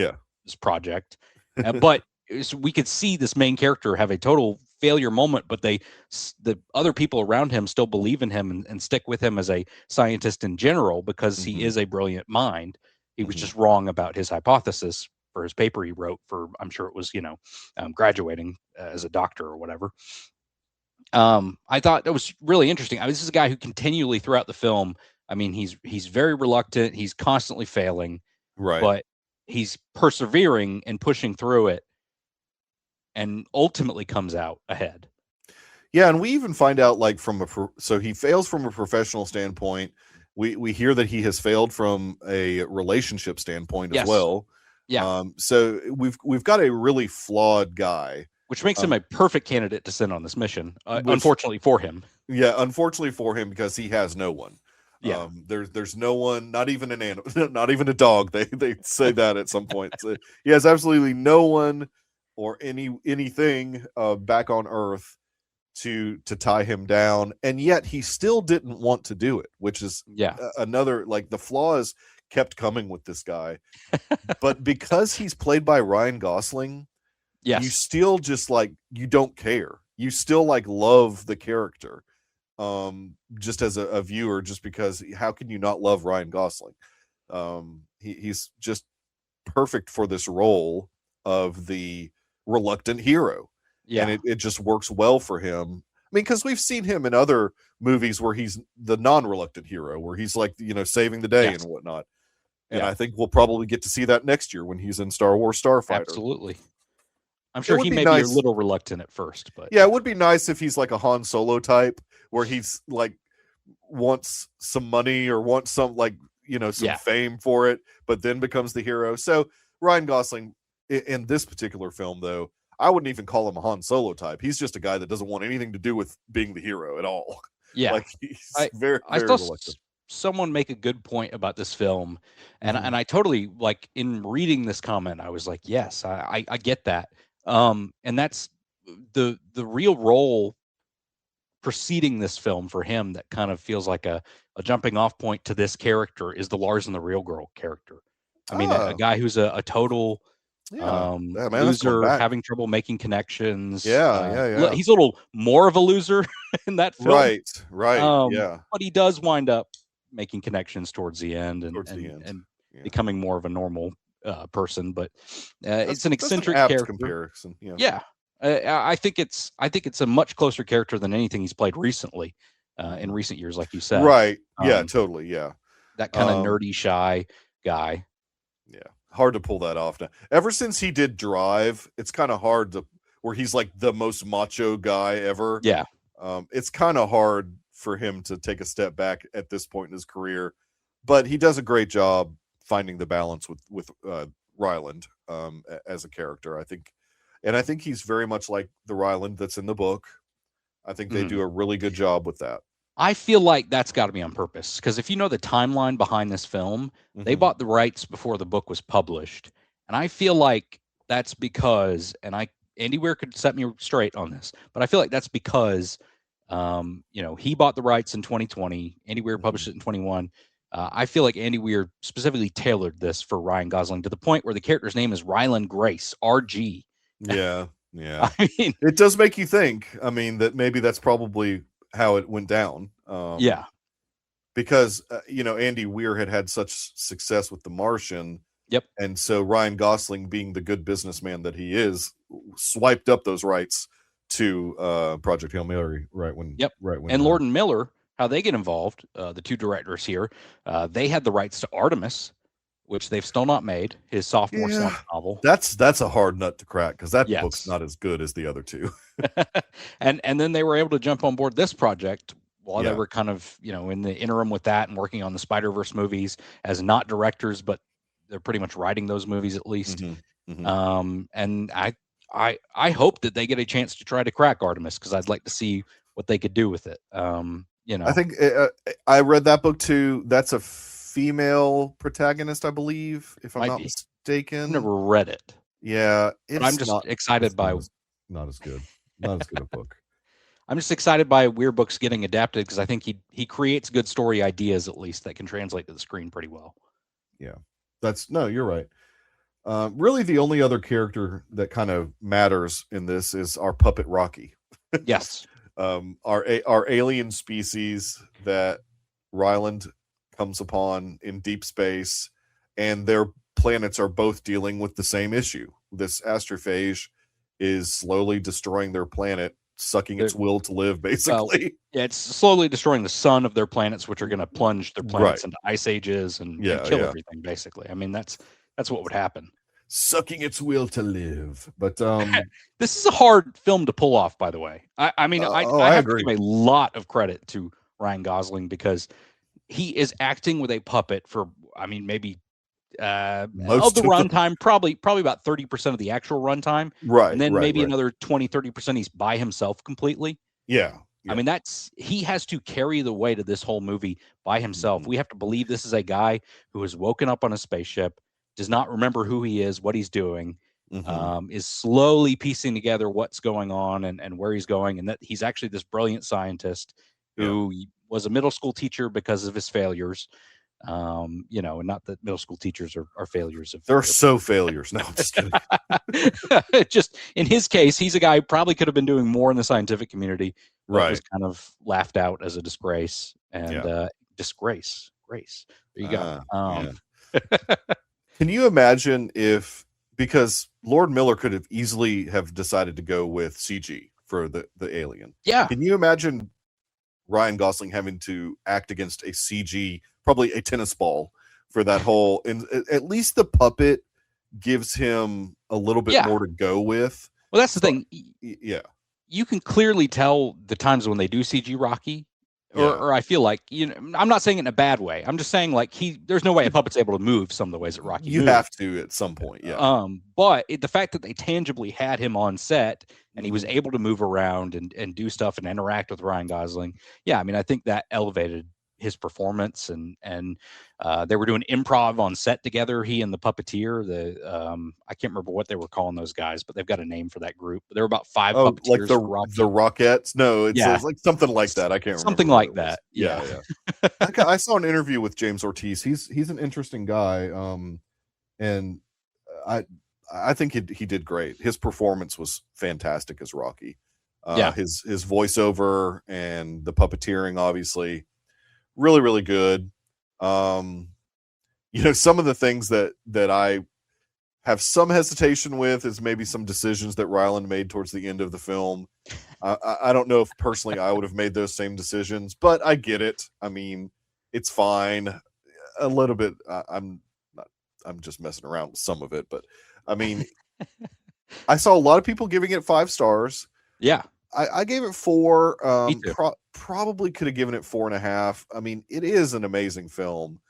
[SPEAKER 2] project. But we could see this main character have a total failure moment, but the other people around him still believe in him and stick with him as a scientist in general, because he is a brilliant mind. He was just wrong about his hypothesis for his paper he wrote for, I'm sure it was, graduating as a doctor or whatever. I thought that was really interesting. This is a guy who continually throughout the film, I mean, he's very reluctant. He's constantly failing,
[SPEAKER 1] right?
[SPEAKER 2] But he's persevering and pushing through it, and ultimately comes out ahead.
[SPEAKER 1] Yeah, and we even find out, like, so he fails from a professional standpoint. We hear that he has failed from a relationship standpoint as well.
[SPEAKER 2] Yeah.
[SPEAKER 1] So we've got a really flawed guy,
[SPEAKER 2] which makes him a perfect candidate to send on this mission. Unfortunately for him. Yeah,
[SPEAKER 1] unfortunately for him, because he has no one.
[SPEAKER 2] Yeah.
[SPEAKER 1] There's no one, not even an animal, not even a dog. They say that at some point. So he has absolutely no one or anything back on Earth to tie him down, and yet he still didn't want to do it, which is another, like, the flaws kept coming with this guy. But because he's played by Ryan Gosling, you still just, like, you don't care. You still, like, love the character, just as a viewer, just because how can you not love Ryan Gosling? He's just perfect for this role of the reluctant hero. Yeah. And it just works well for him. I mean, because we've seen him in other movies where he's the non-reluctant hero, where he's, like, saving the day and whatnot. And I think we'll probably get to see that next year when he's in Star Wars Starfighter.
[SPEAKER 2] Absolutely. I'm sure he may be a little reluctant at first, but
[SPEAKER 1] yeah, it would be nice if he's like a Han Solo type, where he's like wants some money or wants some, like, some fame for it, but then becomes the hero. So Ryan Gosling in this particular film, though, I wouldn't even call him a Han Solo type. He's just a guy that doesn't want anything to do with being the hero at all.
[SPEAKER 2] Yeah,
[SPEAKER 1] like he's very
[SPEAKER 2] I saw
[SPEAKER 1] reluctant.
[SPEAKER 2] Someone make a good point about this film, and I totally, like, in reading this comment, I was like, yes, I get that. And that's the real role preceding this film for him that kind of feels like a jumping off point to this character is the Lars and the Real Girl character. I mean, a guy who's a total loser, having trouble making connections.
[SPEAKER 1] He's
[SPEAKER 2] a little more of a loser in that film.
[SPEAKER 1] Right.
[SPEAKER 2] But he does wind up making connections towards the end and becoming more of a normal person. But it's an eccentric character. Comparison. I think it's a much closer character than anything he's played recently. in recent years, like you said.
[SPEAKER 1] Right. Yeah, totally. Yeah.
[SPEAKER 2] That kind of nerdy, shy guy.
[SPEAKER 1] Yeah. Hard to pull that off now. Ever since he did Drive, it's kind of hard to where he's like the most macho guy ever.
[SPEAKER 2] Yeah.
[SPEAKER 1] It's kind of hard for him to take a step back at this point in his career, but he does a great job finding the balance with Ryland as a character. I think he's very much like the Ryland that's in the book. I think they do a really good job with that.
[SPEAKER 2] I feel like that's got to be on purpose, because if you know the timeline behind this film, they bought the rights before the book was published, and I feel like that's because, and Andy Weir could set me straight on this, but I feel like that's because, he bought the rights in 2020. Andy Weir published it in 21. I feel like Andy Weir specifically tailored this for Ryan Gosling to the point where the character's name is Ryland Grace, RG.
[SPEAKER 1] Yeah, yeah.
[SPEAKER 2] I mean,
[SPEAKER 1] it does make you think. I mean, that maybe that's probably how it went down.
[SPEAKER 2] Yeah,
[SPEAKER 1] because Andy Weir had such success with The Martian.
[SPEAKER 2] Yep.
[SPEAKER 1] And so Ryan Gosling, being the good businessman that he is, swiped up those rights to Project Hail Mary right when.
[SPEAKER 2] And Lord and Miller, how they get involved, the two directors here, they had the rights to Artemis, which they've still not made, his sophomore slump novel.
[SPEAKER 1] That's a hard nut to crack, because that book's not as good as the other two.
[SPEAKER 2] and then they were able to jump on board this project while they were kind of, in the interim with that and working on the Spider-Verse movies as not directors, but they're pretty much writing those movies at least. And I hope that they get a chance to try to crack Artemis, because I'd like to see what they could do with it.
[SPEAKER 1] I think I read that book too. That's a female protagonist, I believe, if I'm not mistaken.
[SPEAKER 2] I've never read it.
[SPEAKER 1] Yeah,
[SPEAKER 2] but I'm just excited by
[SPEAKER 1] not as good. Not as good a book.
[SPEAKER 2] I'm just excited by Weir books getting adapted, because I think he creates good story ideas, at least, that can translate to the screen pretty well.
[SPEAKER 1] Yeah, you're right. Really, the only other character that kind of matters in this is our puppet Rocky.
[SPEAKER 2] Yes.
[SPEAKER 1] Our alien species that Ryland comes upon in deep space, and their planets are both dealing with the same issue. This astrophage is slowly destroying their planet, sucking its will to live, basically.
[SPEAKER 2] It's slowly destroying the sun of their planets, which are going to plunge their planets into ice ages and kill everything, basically. I mean, that's what would happen.
[SPEAKER 1] Sucking its will to live. But
[SPEAKER 2] this is a hard film to pull off, by the way. I have to give a lot of credit to Ryan Gosling, because he is acting with a puppet for, maybe of the runtime, probably about 30% of the actual runtime.
[SPEAKER 1] Right.
[SPEAKER 2] And then maybe another 20-30% he's by himself completely.
[SPEAKER 1] Yeah.
[SPEAKER 2] I mean, he has to carry the weight of this whole movie by himself. We have to believe this is a guy who has woken up on a spaceship, does not remember who he is, what he's doing, is slowly piecing together what's going on and where he's going, and that he's actually this brilliant scientist who was a middle school teacher because of his failures. And not that middle school teachers are failures.
[SPEAKER 1] They're so failures. No, I'm just kidding.
[SPEAKER 2] Just in his case, he's a guy who probably could have been doing more in the scientific community.
[SPEAKER 1] Right.
[SPEAKER 2] Was kind of laughed out as a disgrace and disgrace. Grace. There you go.
[SPEAKER 1] Can you imagine because Lord Miller could have easily have decided to go with CG for the alien.
[SPEAKER 2] Yeah.
[SPEAKER 1] Can you imagine Ryan Gosling having to act against a CG, probably a tennis ball, for that whole, and at least the puppet gives him a little bit more to go with.
[SPEAKER 2] Well, that's the thing.
[SPEAKER 1] Yeah.
[SPEAKER 2] You can clearly tell the times when they do CG Rocky, or I feel like, I'm not saying it in a bad way. I'm just saying, like, there's no way a puppet's able to move some of the ways that Rocky moves.
[SPEAKER 1] Have to at some point. Yeah.
[SPEAKER 2] But the fact that they tangibly had him on set and he was able to move around and do stuff and interact with Ryan Gosling. Yeah. I mean, I think that elevated his performance, and they were doing improv on set together. He and the puppeteer, I can't remember what they were calling those guys, but they've got a name for that group. But there were about 5 puppeteers.
[SPEAKER 1] Like the Rockettes? No, it's like something like that. I can't remember.
[SPEAKER 2] Something like that. Yeah.
[SPEAKER 1] I saw an interview with James Ortiz. He's an interesting guy. And I think he did great. His performance was fantastic as Rocky. His voiceover and the puppeteering, obviously, really, really good. Some of the things that I have some hesitation with is maybe some decisions that Ryland made towards the end of the film. I don't know if personally I would have made those same decisions, but I get it. I mean, it's fine. A little bit. I'm not. I'm just messing around with some of it, but I mean, I saw a lot of people giving it 5 stars.
[SPEAKER 2] Yeah,
[SPEAKER 1] I gave it 4.
[SPEAKER 2] me too.
[SPEAKER 1] Probably could have given it 4.5. I mean, it is an amazing film.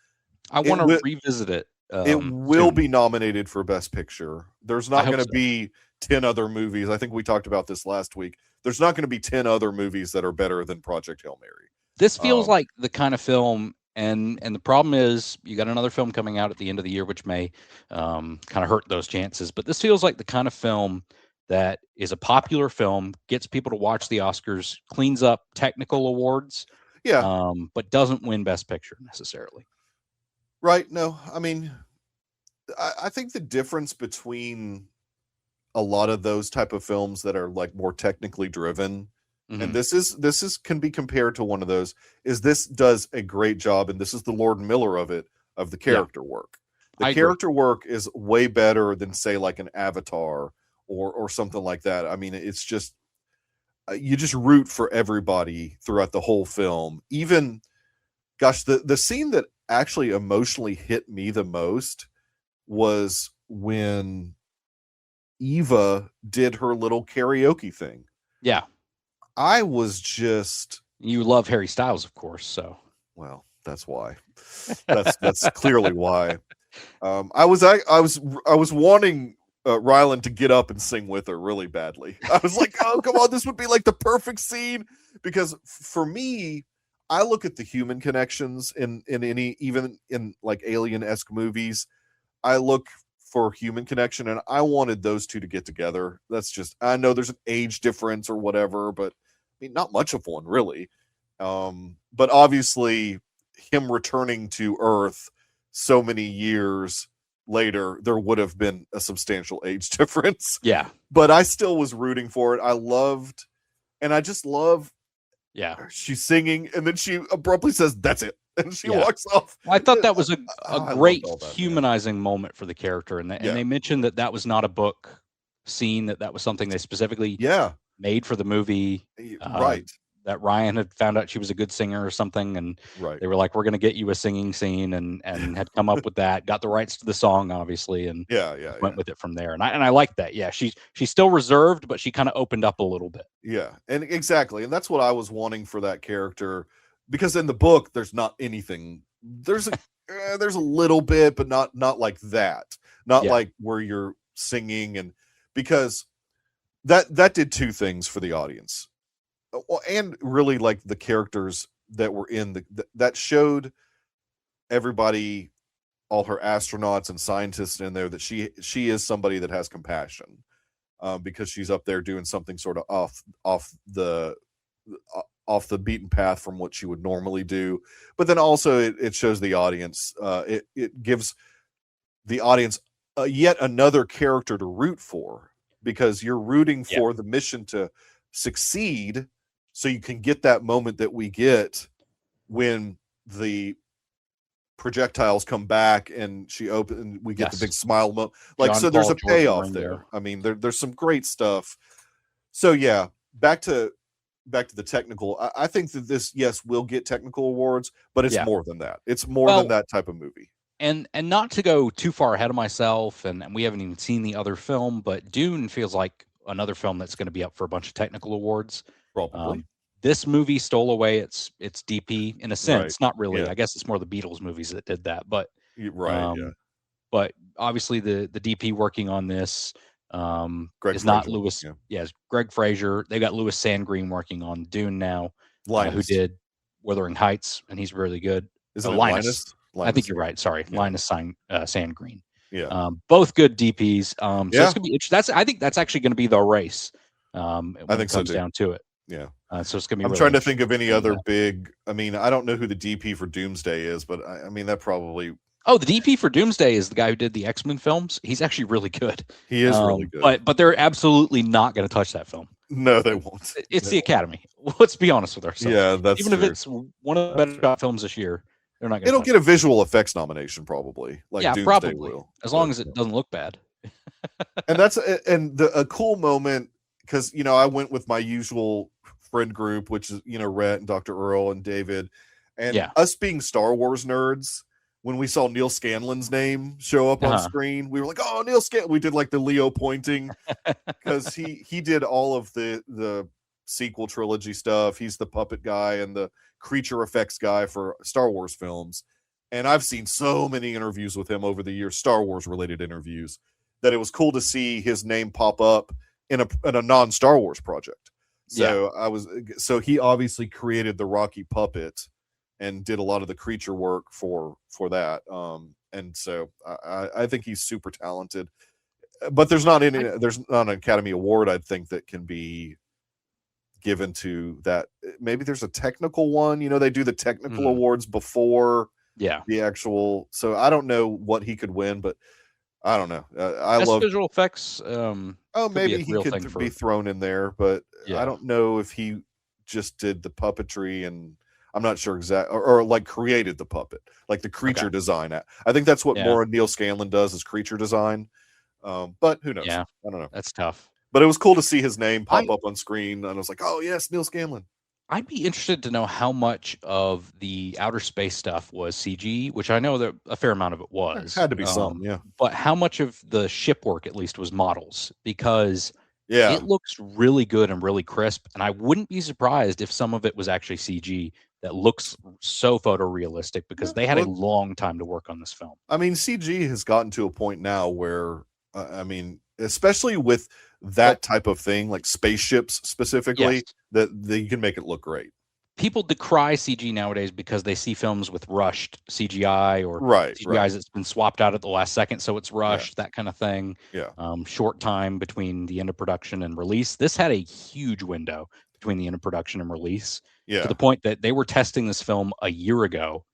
[SPEAKER 2] I want to revisit it.
[SPEAKER 1] It will
[SPEAKER 2] soon.
[SPEAKER 1] be nominated for Best Picture. There's not going to be 10 other movies. I think we talked about this last week. There's not going to be 10 other movies that are better than Project Hail Mary.
[SPEAKER 2] This feels like the kind of film, and the problem is you got another film coming out at the end of the year, which may kind of hurt those chances. But this feels like the kind of film that is a popular film, gets people to watch the Oscars, cleans up technical awards, but doesn't win Best Picture necessarily.
[SPEAKER 1] Right. No, I mean, I think the difference between a lot of those type of films that are like more technically driven, and this is can be compared to one of those, is this does a great job, and this is the Lord and Miller of it, of the character work. The character work is way better than, say, like an Avatar or something like that. I mean, it's just you just root for everybody throughout the whole film. Even, gosh, the scene that actually emotionally hit me the most was when Eva did her little karaoke thing.
[SPEAKER 2] Yeah.
[SPEAKER 1] I was just...
[SPEAKER 2] You love Harry Styles, of course, so...
[SPEAKER 1] Well, that's why. That's clearly why. I was wanting Ryland to get up and sing with her really badly. I was like, oh, come on, this would be like the perfect scene. Because for me, I look at the human connections in any, even in like alien-esque movies. I look for human connection, and I wanted those two to get together. That's just, I know there's an age difference or whatever, but I mean, not much of one really. But obviously him returning to Earth so many years later, there would have been a substantial age difference.
[SPEAKER 2] Yeah.
[SPEAKER 1] But I still was rooting for it. I loved, and I just love, she's singing, and then she abruptly says, "That's it," and she walks off.
[SPEAKER 2] Well, I thought that was a great humanizing moment for the character, and they mentioned that was not a book scene, that was something they specifically made for the movie.
[SPEAKER 1] Right.
[SPEAKER 2] That Ryan had found out she was a good singer or something, and they were like, "We're going to get you a singing scene," and had come up with that, got the rights to the song, obviously, and went with it from there. And I like that. Yeah, she's still reserved, but she kind of opened up a little bit.
[SPEAKER 1] Yeah, and exactly, and that's what I was wanting for that character, because in the book there's not anything. There's a little bit, but not like that. Not like where you're singing, and because that did two things for the audience. And really, like, the characters that were in that showed everybody, all her astronauts and scientists in there, that she is somebody that has compassion, because she's up there doing something sort of off the beaten path from what she would normally do. But then also it shows the audience, it gives the audience yet another character to root for, because you're rooting for the mission to succeed. So you can get that moment that we get when the projectiles come back and we get the big smile moment. Like, John, so there's a payoff there. I mean, there's some great stuff. So yeah, back to the technical. I think that this, will get technical awards, but it's more than that. It's more than that type of movie.
[SPEAKER 2] And not to go too far ahead of myself, and we haven't even seen the other film, but Dune feels like another film that's going to be up for a bunch of technical awards.
[SPEAKER 1] Probably.
[SPEAKER 2] This movie stole away its DP in a sense. Not really. I guess it's more the Beatles movies that did that. But but obviously the DP working on this is not Lewis. It's Greg Fraser. They got Louis Sandgreen working on Dune now, who did Wuthering Heights, and he's really good.
[SPEAKER 1] Is it Linus?
[SPEAKER 2] I think you're right. Sorry, Linus Sandgreen. Yeah. Both good DPs. So it's gonna be interesting. I think that's actually going to be the race. When I think it comes down to it.
[SPEAKER 1] Yeah.
[SPEAKER 2] So it's gonna be.
[SPEAKER 1] I'm trying to think of any other big. I mean, I don't know who the DP for Doomsday is, but I mean that probably.
[SPEAKER 2] Oh, the DP for Doomsday is the guy who did the X-Men films. He's actually really good.
[SPEAKER 1] He is really good.
[SPEAKER 2] But they're absolutely not going to touch that film.
[SPEAKER 1] No, they won't.
[SPEAKER 2] It's the Academy. Let's be honest with ourselves.
[SPEAKER 1] Yeah, that's
[SPEAKER 2] even
[SPEAKER 1] true.
[SPEAKER 2] If it's one of the better shot films this year, they're not going to.
[SPEAKER 1] It'll get a visual effects nomination probably. Like Doomsday
[SPEAKER 2] probably
[SPEAKER 1] will,
[SPEAKER 2] as long as it doesn't look bad.
[SPEAKER 1] And that's a cool moment. because I went with my usual friend group, which is Rhett and Dr. Earl and David, and
[SPEAKER 2] Yeah.
[SPEAKER 1] us being Star Wars nerds. When we saw Neil Scanlon's name show up on screen, we were like, "Oh, Neil Scanlon!" We did like the Leo pointing because he did all of the sequel trilogy stuff. He's the puppet guy and the creature effects guy for Star Wars films. And I've seen so many interviews with him over the years, Star Wars related interviews, that it was cool to see his name pop up in a non-Star Wars project. So he obviously created the Rocky puppet and did a lot of the creature work for that. And so I think he's super talented. But there's not an Academy Award, I think, that can be given to that. Maybe there's a technical one. They do the technical awards before the actual. So I don't know what he could win, but I don't know. I love
[SPEAKER 2] visual effects.
[SPEAKER 1] Maybe he could be thrown in there, but I don't know if he just did the puppetry, and I'm not sure exactly, or like created the puppet, like the creature design. I think that's what more Neil Scanlon does, is creature design. But who knows?
[SPEAKER 2] Yeah,
[SPEAKER 1] I don't know.
[SPEAKER 2] That's tough.
[SPEAKER 1] But it was cool to see his name pop up on screen, and I was like, "Oh yes, Neil Scanlon."
[SPEAKER 2] I'd be interested to know how much of the outer space stuff was CG, which I know that a fair amount of it was.
[SPEAKER 1] Had to be some, yeah.
[SPEAKER 2] But how much of the ship work, at least, was models? Because
[SPEAKER 1] Yeah,
[SPEAKER 2] it looks really good and really crisp, and I wouldn't be surprised if some of it was actually CG that looks so photorealistic, because they had a long time to work on this film.
[SPEAKER 1] I mean, CG has gotten to a point now where, especially with that type of thing, like spaceships specifically, that you can make it look great.
[SPEAKER 2] People decry CG nowadays because they see films with rushed CGI or CGI that's been swapped out at the last second, so it's rushed, that kind of thing.
[SPEAKER 1] Yeah.
[SPEAKER 2] Short time between the end of production and release. This had a huge window between the end of production and release, to the point that they were testing this film a year ago.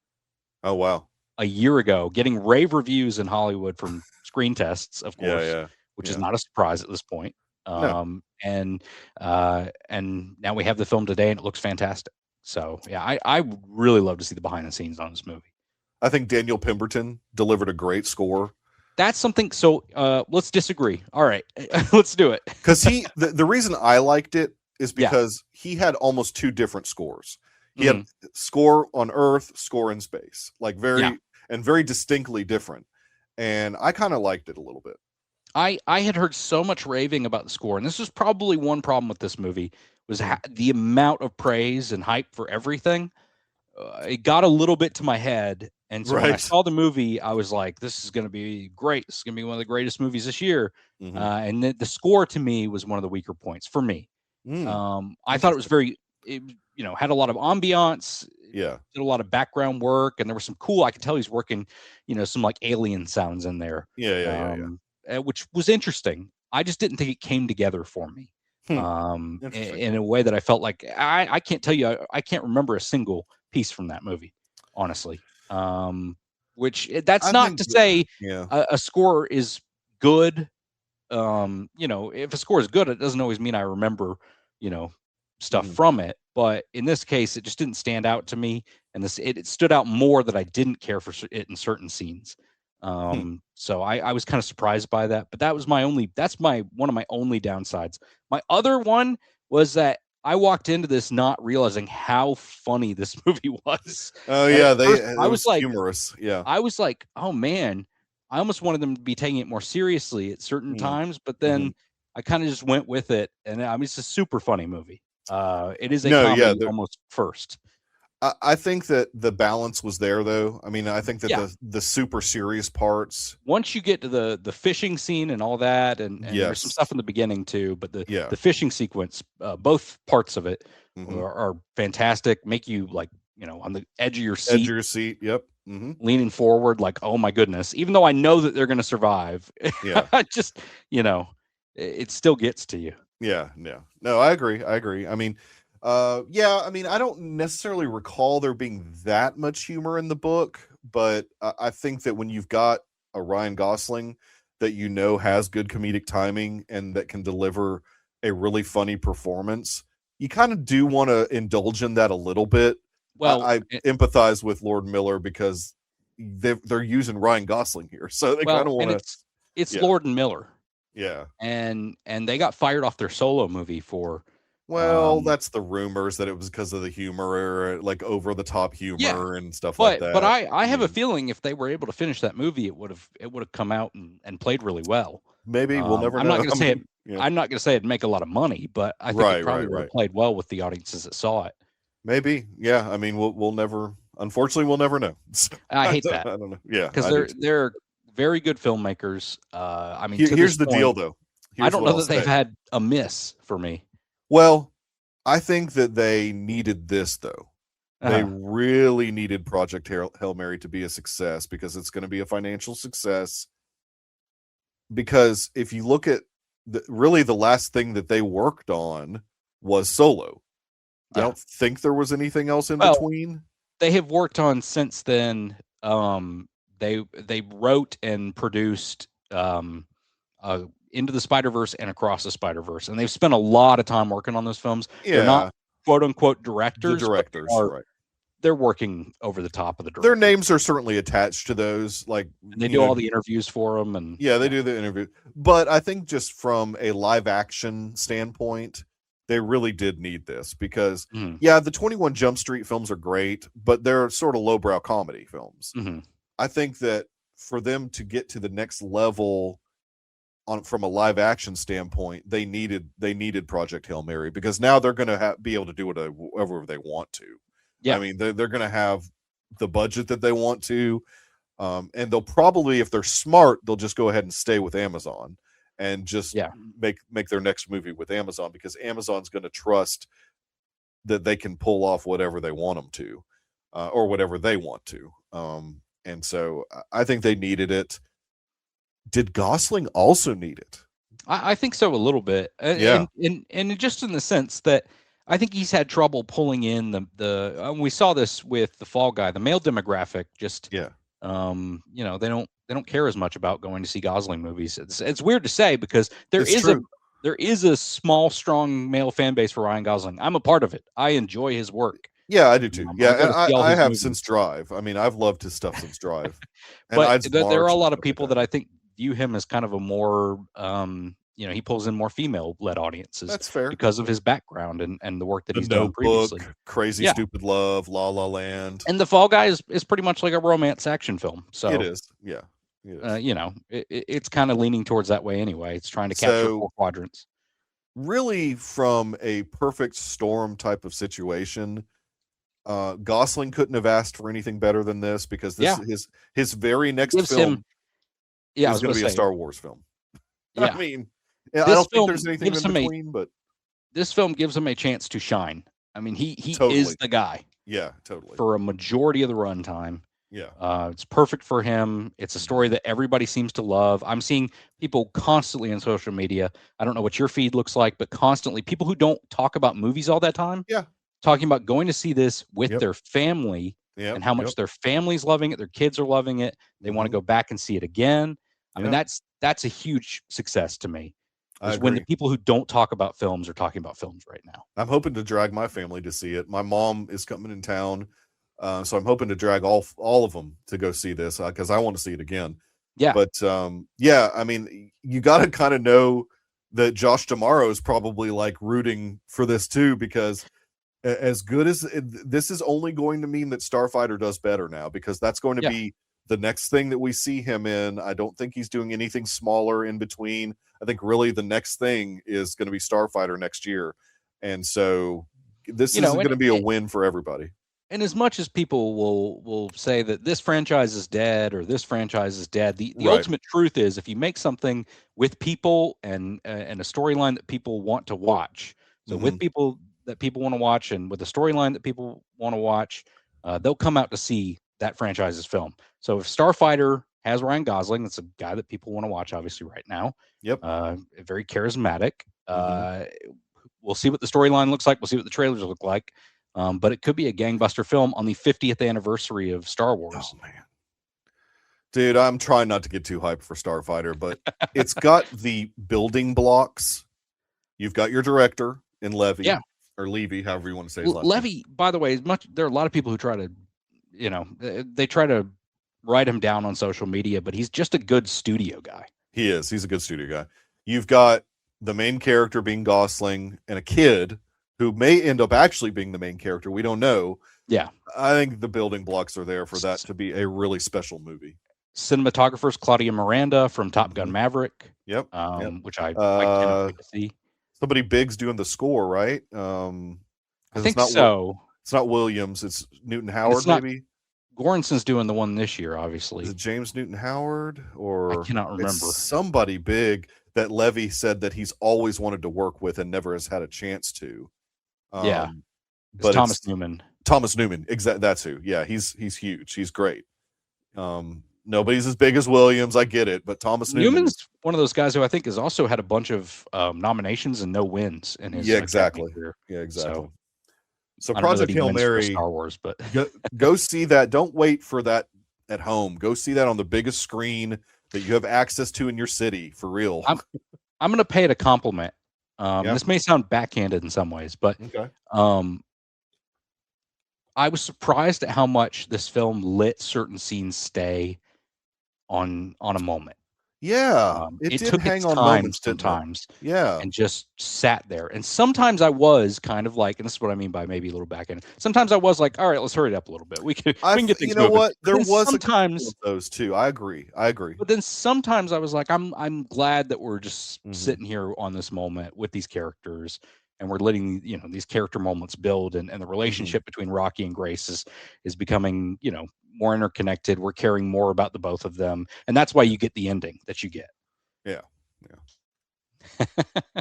[SPEAKER 1] Oh, wow.
[SPEAKER 2] A year ago, getting rave reviews in Hollywood from screen tests, of course, which is not a surprise at this point. And now we have the film today, and it looks fantastic. So I would really love to see the behind the scenes on this movie.
[SPEAKER 1] I think Daniel Pemberton delivered a great score.
[SPEAKER 2] That's something. So let's disagree. All right, let's do it.
[SPEAKER 1] Because the reason I liked it is because he had almost two different scores. He had score on Earth, score in space, like very distinctly different. And I kind of liked it a little bit.
[SPEAKER 2] I had heard so much raving about the score, and this was probably one problem with this movie, was the amount of praise and hype for everything. It got a little bit to my head, and so when I saw the movie, I was like, "This is going to be great. This is going to be one of the greatest movies this year." And the score to me was one of the weaker points for me. I thought it was had a lot of ambiance.
[SPEAKER 1] Yeah,
[SPEAKER 2] did a lot of background work, and there was some cool. I could tell he's working, some like alien sounds in there. Which was interesting. I just didn't think it came together for me in a way that I felt like I can't tell you. I can't remember a single piece from that movie, honestly. Which that's not to say a score is good. If a score is good, it doesn't always mean I remember, stuff from it. But in this case, it just didn't stand out to me, and it stood out more that I didn't care for it in certain scenes. So I was kind of surprised by that, but that's one of my only downsides. My other one was that I walked into this not realizing how funny this movie was.
[SPEAKER 1] Oh yeah, I was like humorous. Yeah,
[SPEAKER 2] I was like, oh man, I almost wanted them to be taking it more seriously at certain times, but then I kind of just went with it, and it's a super funny movie. It is a comedy almost first.
[SPEAKER 1] I think that the balance was there, though. I mean, I think that the super serious parts.
[SPEAKER 2] Once you get to the fishing scene and all that, and there's some stuff in the beginning too, but the fishing sequence, both parts of it are fantastic. Make you on the edge of your seat.
[SPEAKER 1] Edge of your seat. Yep.
[SPEAKER 2] Leaning forward, like, oh my goodness. Even though I know that they're going to survive, just it still gets to you.
[SPEAKER 1] Yeah. No, I agree. I mean. I don't necessarily recall there being that much humor in the book, but I think that when you've got a Ryan Gosling that has good comedic timing and that can deliver a really funny performance, you kind of do want to indulge in that a little bit. Well, I empathize with Lord Miller because they're using Ryan Gosling here, so they kind of want to.
[SPEAKER 2] It's Lord and Miller.
[SPEAKER 1] Yeah.
[SPEAKER 2] and they got fired off their Solo movie for.
[SPEAKER 1] Well, that's the rumors that it was because of the humor, or like over the top humor and stuff like that.
[SPEAKER 2] But I have a feeling if they were able to finish that movie, it would have come out and played really well.
[SPEAKER 1] Maybe we'll never know.
[SPEAKER 2] I'm not going to say it. Yeah. I'm not going to say it'd make a lot of money, but I think it probably would have played well with the audiences that saw it.
[SPEAKER 1] Maybe, yeah. I mean, we'll never. Unfortunately, we'll never know.
[SPEAKER 2] I hate that.
[SPEAKER 1] I don't know. Yeah,
[SPEAKER 2] because they're very good filmmakers. I mean,
[SPEAKER 1] here's the deal, though.
[SPEAKER 2] I don't know that they've had a miss for me.
[SPEAKER 1] Well, I think that they needed this, though. They really needed Project Hail Mary to be a success, because it's going to be a financial success. Because if you look at really the last thing that they worked on was Solo. Yeah. I don't think there was anything else in between.
[SPEAKER 2] They have worked on since then. They wrote and produced Into the Spider-Verse and Across the Spider-Verse, and they've spent a lot of time working on those films. Yeah. They're not quote unquote directors.
[SPEAKER 1] The directors, right?
[SPEAKER 2] They're working over the top of the directors.
[SPEAKER 1] Their names are certainly attached to those. Like,
[SPEAKER 2] and they do all the interviews for them, and
[SPEAKER 1] they do the interview. But I think just from a live action standpoint, they really did need this, because the 21 Jump Street films are great, but they're sort of lowbrow comedy films. I think that for them to get to the next level from a live action standpoint, they needed Project Hail Mary, because now they're going to be able to do whatever they want to. Yeah. I mean, they're going to have the budget that they want to, and they'll probably, if they're smart, they'll just go ahead and stay with Amazon and just make their next movie with Amazon, because Amazon's going to trust that they can pull off whatever they want them to, or whatever they want to. And so I think they needed it. Did Gosling also need it?
[SPEAKER 2] I think so, a little bit. And just in the sense that I think he's had trouble pulling in the we saw this with The Fall Guy, the male demographic. Just they don't care as much about going to see Gosling movies. It's weird to say, because there is a small, strong male fan base for Ryan Gosling. I'm a part of it. I enjoy his work.
[SPEAKER 1] Yeah, I do too. I have since Drive. I mean, I've loved his stuff since Drive.
[SPEAKER 2] But there are a lot of people that I think view him as kind of a more he pulls in more female-led audiences.
[SPEAKER 1] That's fair, because
[SPEAKER 2] of his background and the work that he's done previously.
[SPEAKER 1] Crazy Stupid Love, La La Land,
[SPEAKER 2] and The Fall Guy is pretty much like a romance action film. So
[SPEAKER 1] it is, yeah. It is.
[SPEAKER 2] It's kind of leaning towards that way anyway. It's trying to capture 4 quadrants.
[SPEAKER 1] Really, from a perfect storm type of situation, Gosling couldn't have asked for anything better than this, because his very next film is going to be a Star Wars film. Yeah. I mean, I don't think there's anything in between, but
[SPEAKER 2] this film gives him a chance to shine. I mean, he is the guy.
[SPEAKER 1] Yeah, totally.
[SPEAKER 2] For a majority of the runtime.
[SPEAKER 1] Yeah.
[SPEAKER 2] It's perfect for him. It's a story that everybody seems to love. I'm seeing people constantly on social media. I don't know what your feed looks like, but constantly people who don't talk about movies all that time.
[SPEAKER 1] Yeah.
[SPEAKER 2] Talking about going to see this with their family and how much their family's loving it. Their kids are loving it. They want to go back and see it again. I mean, that's a huge success to me. Is when the people who don't talk about films are talking about films right now.
[SPEAKER 1] I'm hoping to drag my family to see it. My mom is coming in town, so I'm hoping to drag all of them to go see this, because I want to see it again.
[SPEAKER 2] Yeah.
[SPEAKER 1] But I mean, you got to kind of know that Josh D'Amaro is probably like rooting for this too, because as good as this is only going to mean that Starfighter does better now, because that's going to be the next thing that we see him in. I don't think he's doing anything smaller in between. I think really the next thing is going to be Starfighter next year. And so this is going to be a win for everybody.
[SPEAKER 2] And as much as people will say that this franchise is dead or this franchise is dead, the ultimate truth is, if you make something with people and a storyline that people want to watch, so with people that people want to watch and with a storyline that people want to watch, they'll come out to see that franchise's film. So if Starfighter has Ryan Gosling, that's a guy that people want to watch, obviously, right now.
[SPEAKER 1] Yep.
[SPEAKER 2] Very charismatic. We'll see what the storyline looks like. We'll see what the trailers look like. But it could be a gangbuster film on the 50th anniversary of Star Wars.
[SPEAKER 1] Oh, man. Dude, I'm trying not to get too hyped for Starfighter, but it's got the building blocks. You've got your director in Levy. Yeah. Or Levy, however you want to say his last name.
[SPEAKER 2] Levy, by the way, there are a lot of people who try to, they try to write him down on social media, but he's just a good studio guy.
[SPEAKER 1] He is. He's a good studio guy. You've got the main character being Gosling and a kid who may end up actually being the main character. We don't know.
[SPEAKER 2] Yeah.
[SPEAKER 1] I think the building blocks are there for that to be a really special movie.
[SPEAKER 2] Cinematographers Claudia Miranda from Top Gun Maverick.
[SPEAKER 1] Yep.
[SPEAKER 2] Which I cannot wait to see.
[SPEAKER 1] Somebody big's doing the score, right?
[SPEAKER 2] I think so.
[SPEAKER 1] It's not Williams. It's Newton Howard, maybe.
[SPEAKER 2] Goranson's doing the one this year, obviously.
[SPEAKER 1] Is it James Newton Howard or
[SPEAKER 2] I cannot remember?
[SPEAKER 1] Somebody big that Levy said that he's always wanted to work with and never has had a chance to.
[SPEAKER 2] Yeah,
[SPEAKER 1] but
[SPEAKER 2] Thomas Newman.
[SPEAKER 1] Thomas Newman, exactly. That's who. Yeah, he's huge. He's great. Nobody's as big as Williams. I get it, but Thomas
[SPEAKER 2] Newman's one of those guys who I think has also had a bunch of nominations and no wins in his
[SPEAKER 1] exactly.
[SPEAKER 2] career.
[SPEAKER 1] Yeah, exactly. So
[SPEAKER 2] I don't know
[SPEAKER 1] Project
[SPEAKER 2] that he
[SPEAKER 1] Hail
[SPEAKER 2] wins for
[SPEAKER 1] Mary,
[SPEAKER 2] Star Wars, but
[SPEAKER 1] go see that. Don't wait for that at home. Go see that on the biggest screen that you have access to in your city. For real.
[SPEAKER 2] I'm going to pay it a compliment. This may sound backhanded in some ways, but I was surprised at how much this film let certain scenes stay on a moment.
[SPEAKER 1] Yeah,
[SPEAKER 2] it
[SPEAKER 1] did
[SPEAKER 2] took
[SPEAKER 1] hang
[SPEAKER 2] its
[SPEAKER 1] on
[SPEAKER 2] time
[SPEAKER 1] moments
[SPEAKER 2] sometimes.
[SPEAKER 1] Yeah,
[SPEAKER 2] and just sat there. And sometimes I was kind of like, and this is what I mean by maybe a little backhanded. Sometimes I was like, all right, let's hurry it up a little bit. We can get things moving.
[SPEAKER 1] What? There was
[SPEAKER 2] sometimes
[SPEAKER 1] a couple of those too. I agree. But
[SPEAKER 2] then sometimes I was like, I'm glad that we're just sitting here on this moment with these characters, and we're letting these character moments build, and the relationship between Rocky and Grace is becoming more interconnected. We're caring more about the both of them, and that's why you get the ending that you get.
[SPEAKER 1] Yeah.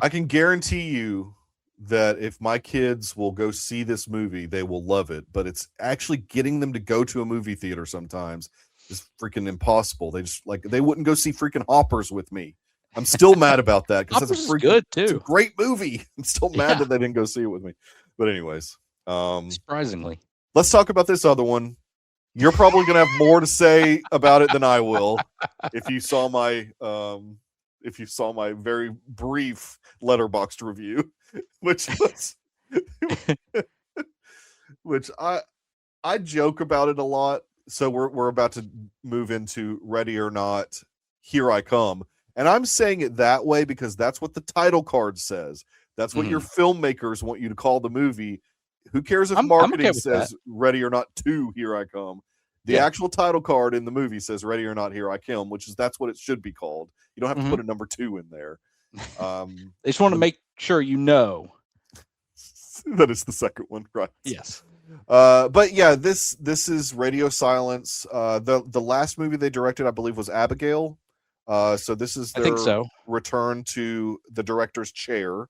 [SPEAKER 1] I can guarantee you that if my kids will go see this movie, they will love it. But it's actually getting them to go to a movie theater sometimes is freaking impossible. They wouldn't go see freaking Hoppers with me. I'm still mad about that because that's
[SPEAKER 2] good too.
[SPEAKER 1] It's a great movie. I'm still mad that they didn't go see it with me. But anyways,
[SPEAKER 2] surprisingly,
[SPEAKER 1] let's talk about this other one. You're probably going to have more to say about it than I will. If you saw my very brief Letterboxd review, which I joke about it a lot. So we're about to move into Ready or Not, Here I Come. And I'm saying it that way because that's what the title card says. That's what your filmmakers want you to call the movie. Who cares if marketing says Ready or Not 2, Here I Come? The actual title card in the movie says Ready or Not, Here I Come, that's what it should be called. You don't have to put a number 2 in there.
[SPEAKER 2] They just want to make sure
[SPEAKER 1] that it's the second one, right?
[SPEAKER 2] Yes.
[SPEAKER 1] But yeah, this is Radio Silence. The last movie they directed, I believe, was Abigail. So this is their return to the director's chair.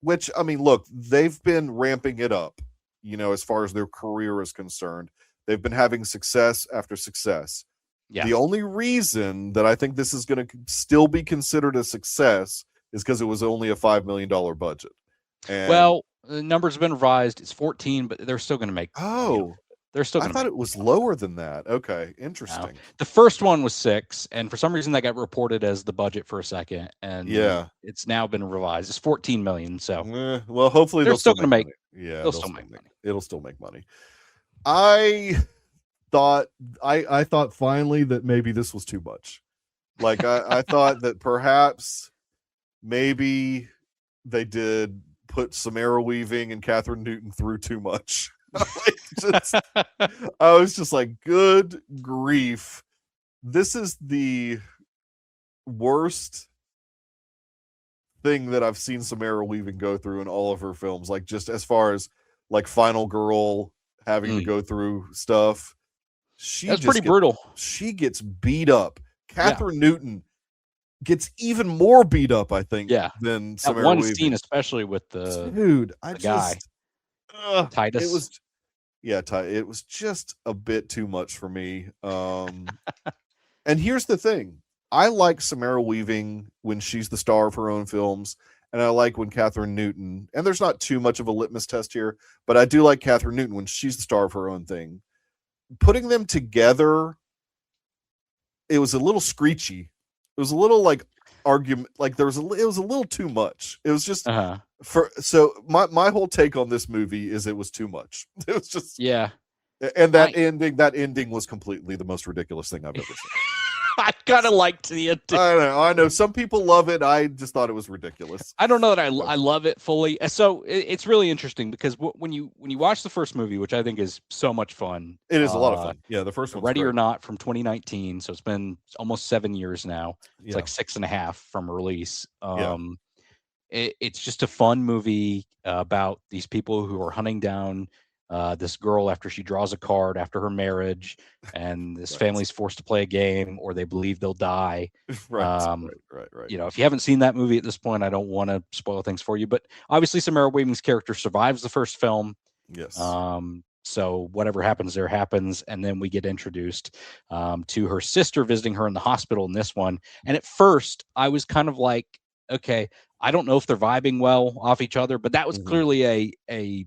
[SPEAKER 1] Which, I mean, look, they've been ramping it up, as far as their career is concerned. They've been having success after success. Yeah. The only reason that I think this is going to still be considered a success is because it was only a $5 million budget. And
[SPEAKER 2] well, the numbers have been revised. It's 14, but they're still going to make. They're still. I
[SPEAKER 1] thought it was lower than that. Okay, interesting.
[SPEAKER 2] No. The first one was 6, and for some reason that got reported as the budget for a second, and it's now been revised. It's 14 million. So,
[SPEAKER 1] well, hopefully
[SPEAKER 2] they're still going to make.
[SPEAKER 1] Money. Yeah,
[SPEAKER 2] they'll still make money.
[SPEAKER 1] It'll still make money. I thought finally that maybe this was too much. Like I thought that perhaps maybe they did put Samara Weaving and Catherine Newton through too much. I was just like, good grief. This is the worst thing that I've seen Samara Weaving go through in all of her films. Like, just as far as like Final Girl having to go through stuff. That's
[SPEAKER 2] pretty brutal.
[SPEAKER 1] She gets beat up. Catherine Newton gets even more beat up, I think, than Samara
[SPEAKER 2] one
[SPEAKER 1] Weaving.
[SPEAKER 2] Scene, especially with the
[SPEAKER 1] guy.
[SPEAKER 2] Titus.
[SPEAKER 1] It was just a bit too much for me. And here's the thing. I like Samara Weaving when she's the star of her own films, and I like when Catherine Newton, and there's not too much of a litmus test here, but I do like Catherine Newton when she's the star of her own thing. Putting them together, it was a little screechy. It was a little like argument, like it was a little too much. It was just so my whole take on this movie is it was too much. It was just and that ending was completely the most ridiculous thing I've ever seen.
[SPEAKER 2] I kind of liked the ending.
[SPEAKER 1] I know. Some people love it. I just thought it was ridiculous.
[SPEAKER 2] I don't know that I love it fully. So it's really interesting because when you watch the first movie, which I think is so much fun,
[SPEAKER 1] it is a lot of fun. Yeah, the first one,
[SPEAKER 2] Ready or Not from 2019. So it's been almost 7 years now. It's like 6.5 from release. It's just a fun movie about these people who are hunting down this girl after she draws a card after her marriage, and this family's forced to play a game, or they believe they'll die.
[SPEAKER 1] Right.
[SPEAKER 2] You know, if you haven't seen that movie at this point, I don't want to spoil things for you, but obviously Samara Weaving's character survives the first film.
[SPEAKER 1] Yes.
[SPEAKER 2] So whatever happens there happens, and then we get introduced to her sister visiting her in the hospital in this one. And at first, I was kind of like, okay, I don't know if they're vibing well off each other, but that was clearly a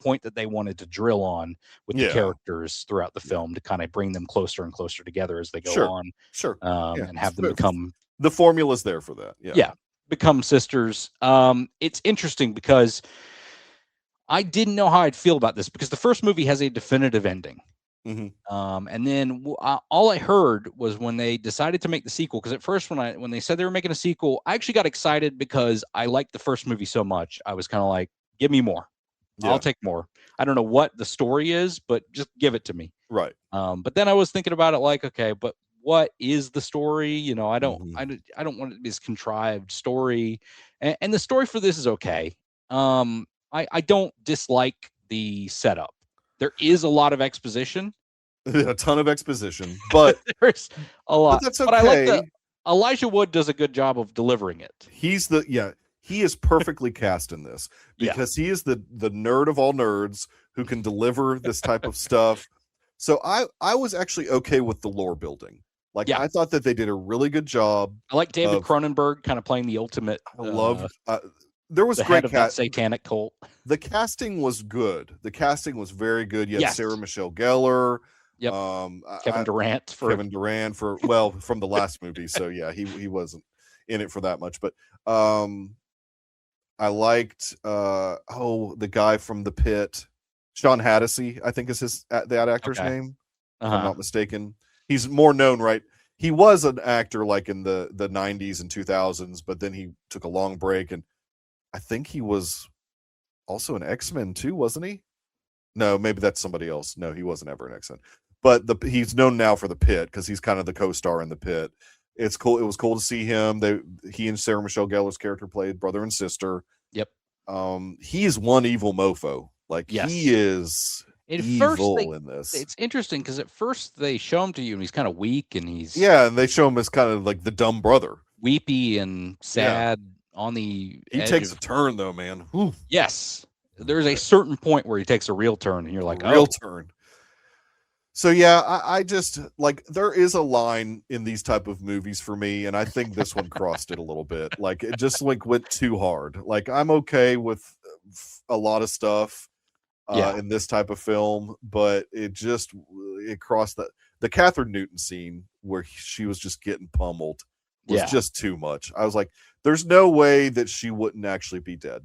[SPEAKER 2] point that they wanted to drill on with the characters throughout the film to kind of bring them closer and closer together as they go on.
[SPEAKER 1] Sure.
[SPEAKER 2] And have them become,
[SPEAKER 1] the formula's there for that.
[SPEAKER 2] Yeah. Become sisters. It's interesting because I didn't know how I'd feel about this because the first movie has a definitive ending. And then all I heard was when they decided to make the sequel, because at first when they said they were making a sequel, I actually got excited because I liked the first movie so much. I was kind of like, give me more. I'll take more. I don't know what the story is, but just give it to me.
[SPEAKER 1] Right.
[SPEAKER 2] But then I was thinking about it like, okay, but what is the story? You know, I don't want it to be this contrived story. And the story for this is okay. I don't dislike the setup. There is a lot of exposition.
[SPEAKER 1] A ton of exposition, but
[SPEAKER 2] there's a lot.
[SPEAKER 1] But that's okay.
[SPEAKER 2] But I like Elijah Wood does a good job of delivering it.
[SPEAKER 1] He is perfectly cast in this because he is the nerd of all nerds who can deliver this type of stuff. So I was actually okay with the lore building. Like I thought that they did a really good job.
[SPEAKER 2] I like David Cronenberg kind of playing the ultimate.
[SPEAKER 1] I loved. There was
[SPEAKER 2] the
[SPEAKER 1] great
[SPEAKER 2] head of that satanic cult.
[SPEAKER 1] The casting was good. The casting was very good. You had Sarah Michelle Gellar.
[SPEAKER 2] Yep. Kevin Durant
[SPEAKER 1] for from the last movie. So yeah, he wasn't in it for that much, but I liked the guy from The Pit, Sean Hattasey, I think is that actor's name. If I'm not mistaken. He's more known, right? He was an actor like in the 90s and 2000s, but then he took a long break, and I think he was also an X-Men too, wasn't he? No, maybe that's somebody else. No, he wasn't ever an X-Men. But he's known now for The Pit because he's kind of the co-star in The Pit. It's cool. It was cool to see him. He and Sarah Michelle Gellar's character played brother and sister.
[SPEAKER 2] Yep.
[SPEAKER 1] He is one evil mofo. Like he is evil in this.
[SPEAKER 2] It's interesting because at first they show him to you and he's kind of weak and he's
[SPEAKER 1] and they show him as kind of like the dumb brother,
[SPEAKER 2] weepy and sad on the.
[SPEAKER 1] He takes a turn though, man. Whew.
[SPEAKER 2] Yes, there's a certain point where he takes a real turn, and you're like,
[SPEAKER 1] real turn. So I just like there is a line in these type of movies for me, and I think this one crossed it a little bit. Like it just went too hard. Like I'm okay with a lot of stuff in this type of film, but it crossed the Catherine Newton scene where she was just getting pummeled was just too much. I was like, there's no way that she wouldn't actually be dead.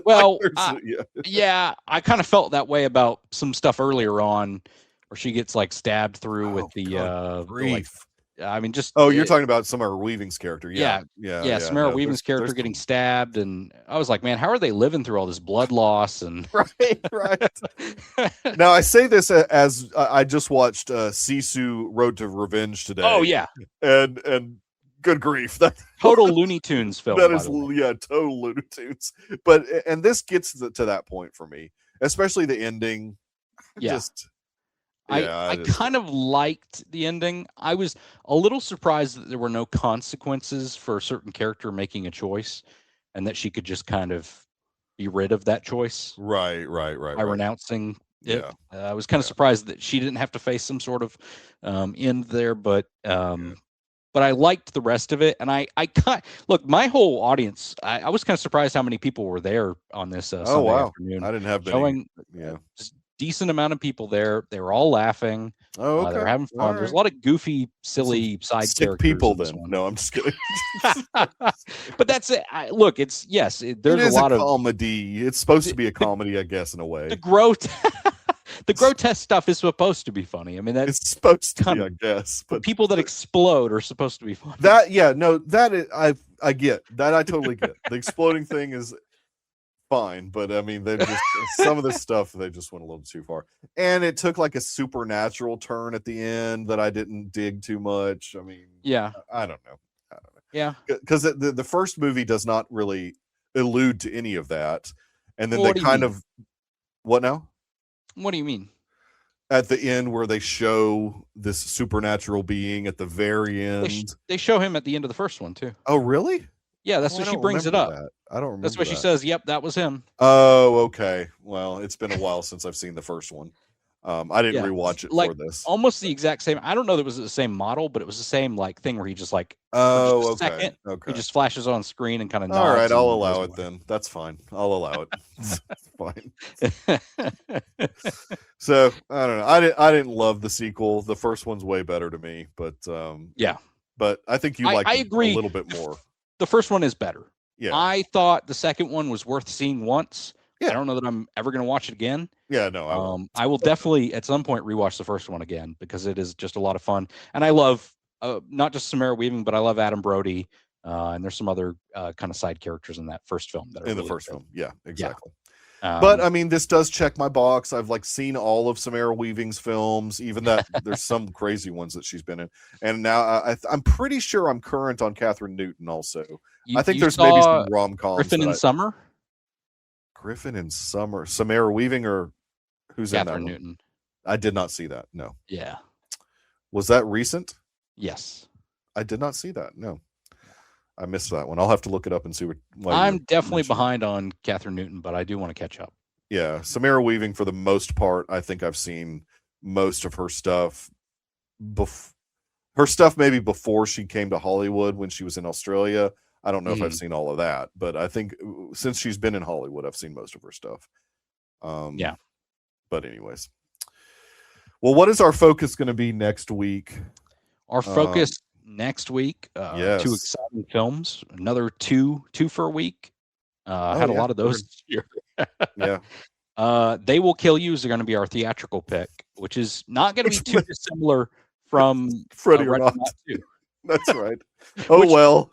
[SPEAKER 2] Well, I kind of felt that way about some stuff earlier on. Where she gets like stabbed through with
[SPEAKER 1] you're talking about Samara Weaving's character.
[SPEAKER 2] Samara Weaving's character getting stabbed, and I was like, man, how are they living through all this blood loss? And
[SPEAKER 1] right. Now I say this as I just watched Sisu Road to Revenge today.
[SPEAKER 2] Oh yeah,
[SPEAKER 1] and good grief, that
[SPEAKER 2] total Looney Tunes film.
[SPEAKER 1] That is total Looney Tunes. But and this gets to that point for me, especially the ending.
[SPEAKER 2] I kind of liked the ending. I was a little surprised that there were no consequences for a certain character making a choice and that she could just kind of be rid of that choice.
[SPEAKER 1] Right.
[SPEAKER 2] By renouncing it. I was kind of surprised that she didn't have to face some sort of end there, but I liked the rest of it. And I look, my whole audience, I was kind of surprised how many people were there on this Sunday afternoon.
[SPEAKER 1] I didn't have
[SPEAKER 2] showing decent amount of people there. They were all laughing.
[SPEAKER 1] Oh, okay.
[SPEAKER 2] They were having fun. There's a lot of goofy, silly side characters.
[SPEAKER 1] People then. No, I'm just kidding.
[SPEAKER 2] But that's it. There's a lot of
[SPEAKER 1] comedy. It's supposed to be a comedy, I guess, in a way.
[SPEAKER 2] The growth The grotesque stuff is supposed to be funny. I mean, that's
[SPEAKER 1] It's supposed to
[SPEAKER 2] kind
[SPEAKER 1] be,
[SPEAKER 2] of,
[SPEAKER 1] I guess. But
[SPEAKER 2] people that explode are supposed to be funny.
[SPEAKER 1] that, yeah, no, that is, I get that. I totally get the exploding thing is fine, but I mean, they just some of this stuff they just went a little too far, and it took like a supernatural turn at the end that I didn't dig too much. I mean,
[SPEAKER 2] Yeah,
[SPEAKER 1] I don't know.
[SPEAKER 2] yeah.
[SPEAKER 1] Because the first movie does not really allude to any of that, and then
[SPEAKER 2] Well,
[SPEAKER 1] they
[SPEAKER 2] what do you
[SPEAKER 1] kind
[SPEAKER 2] mean?
[SPEAKER 1] of what now
[SPEAKER 2] What do you mean?
[SPEAKER 1] at the end where they show this supernatural being at the very end.
[SPEAKER 2] They show him at the end of the first one too.
[SPEAKER 1] Oh, really?
[SPEAKER 2] Yeah, that's
[SPEAKER 1] Oh,
[SPEAKER 2] what
[SPEAKER 1] I
[SPEAKER 2] she
[SPEAKER 1] don't
[SPEAKER 2] brings it
[SPEAKER 1] remember
[SPEAKER 2] up.
[SPEAKER 1] that. I don't remember
[SPEAKER 2] That's what she
[SPEAKER 1] that.
[SPEAKER 2] says. Yep, that was him.
[SPEAKER 1] Oh, okay. Well, it's been a while since I've seen the first one. I didn't
[SPEAKER 2] Yeah,
[SPEAKER 1] rewatch it
[SPEAKER 2] like
[SPEAKER 1] for this.
[SPEAKER 2] almost the exact same. I don't know that it was the same model, but it was the same like thing where he just like
[SPEAKER 1] Oh,
[SPEAKER 2] for just a
[SPEAKER 1] okay.
[SPEAKER 2] second,
[SPEAKER 1] Okay.
[SPEAKER 2] he just flashes on screen and kind of
[SPEAKER 1] All
[SPEAKER 2] nods.
[SPEAKER 1] right, I'll
[SPEAKER 2] and
[SPEAKER 1] allow
[SPEAKER 2] goes
[SPEAKER 1] it then. That's fine. I'll allow it. It's fine.
[SPEAKER 2] away.
[SPEAKER 1] So I don't know. I didn't love the sequel. The first one's way better to me, but
[SPEAKER 2] Yeah.
[SPEAKER 1] But I think you
[SPEAKER 2] I
[SPEAKER 1] like it
[SPEAKER 2] agree.
[SPEAKER 1] a little bit more.
[SPEAKER 2] The first one is better.
[SPEAKER 1] Yeah.
[SPEAKER 2] I thought the second one was worth seeing once.
[SPEAKER 1] Yeah.
[SPEAKER 2] I don't know that I'm ever going to watch it again.
[SPEAKER 1] Yeah, no, I won't.
[SPEAKER 2] I will definitely at some point rewatch the first one again because it is just a lot of fun. And I love not just Samara Weaving, but I love Adam Brody. And there's some other kind of side characters in that first film that are
[SPEAKER 1] In the
[SPEAKER 2] really
[SPEAKER 1] first
[SPEAKER 2] good.
[SPEAKER 1] film. Yeah, exactly.
[SPEAKER 2] Yeah.
[SPEAKER 1] But I mean, this does check my box. I've like seen all of Samara Weaving's films, even that there's some crazy ones that she's been in. And now I'm pretty sure I'm current on Catherine Newton also. I think there's maybe some rom-coms.
[SPEAKER 2] Griffin in Summer?
[SPEAKER 1] Griffin in Summer. Samara Weaving or who's
[SPEAKER 2] Catherine
[SPEAKER 1] in that
[SPEAKER 2] Newton.
[SPEAKER 1] one? I did not see that. No.
[SPEAKER 2] Yeah.
[SPEAKER 1] Was that recent?
[SPEAKER 2] Yes.
[SPEAKER 1] I did not see that. No. I missed that one. I'll have to look it up and see what.
[SPEAKER 2] I'm definitely behind on Catherine Newton, but I do want to catch up.
[SPEAKER 1] Yeah, Samara Weaving, for the most part, I think I've seen most of her stuff. Her stuff maybe before she came to Hollywood when she was in Australia. I don't know if I've seen all of that, but I think since she's been in Hollywood, I've seen most of her stuff.
[SPEAKER 2] Yeah.
[SPEAKER 1] But anyways. Well, what is our focus going to be next week?
[SPEAKER 2] Our focus next week,
[SPEAKER 1] yes.
[SPEAKER 2] 2 exciting films, another two for a week. Had a lot of those this year.
[SPEAKER 1] Yeah.
[SPEAKER 2] They Will Kill You is going to be our theatrical pick, which is not going to be too dissimilar from
[SPEAKER 1] Freddie
[SPEAKER 2] Ready
[SPEAKER 1] or Not.
[SPEAKER 2] Not To.
[SPEAKER 1] That's right. Oh, well.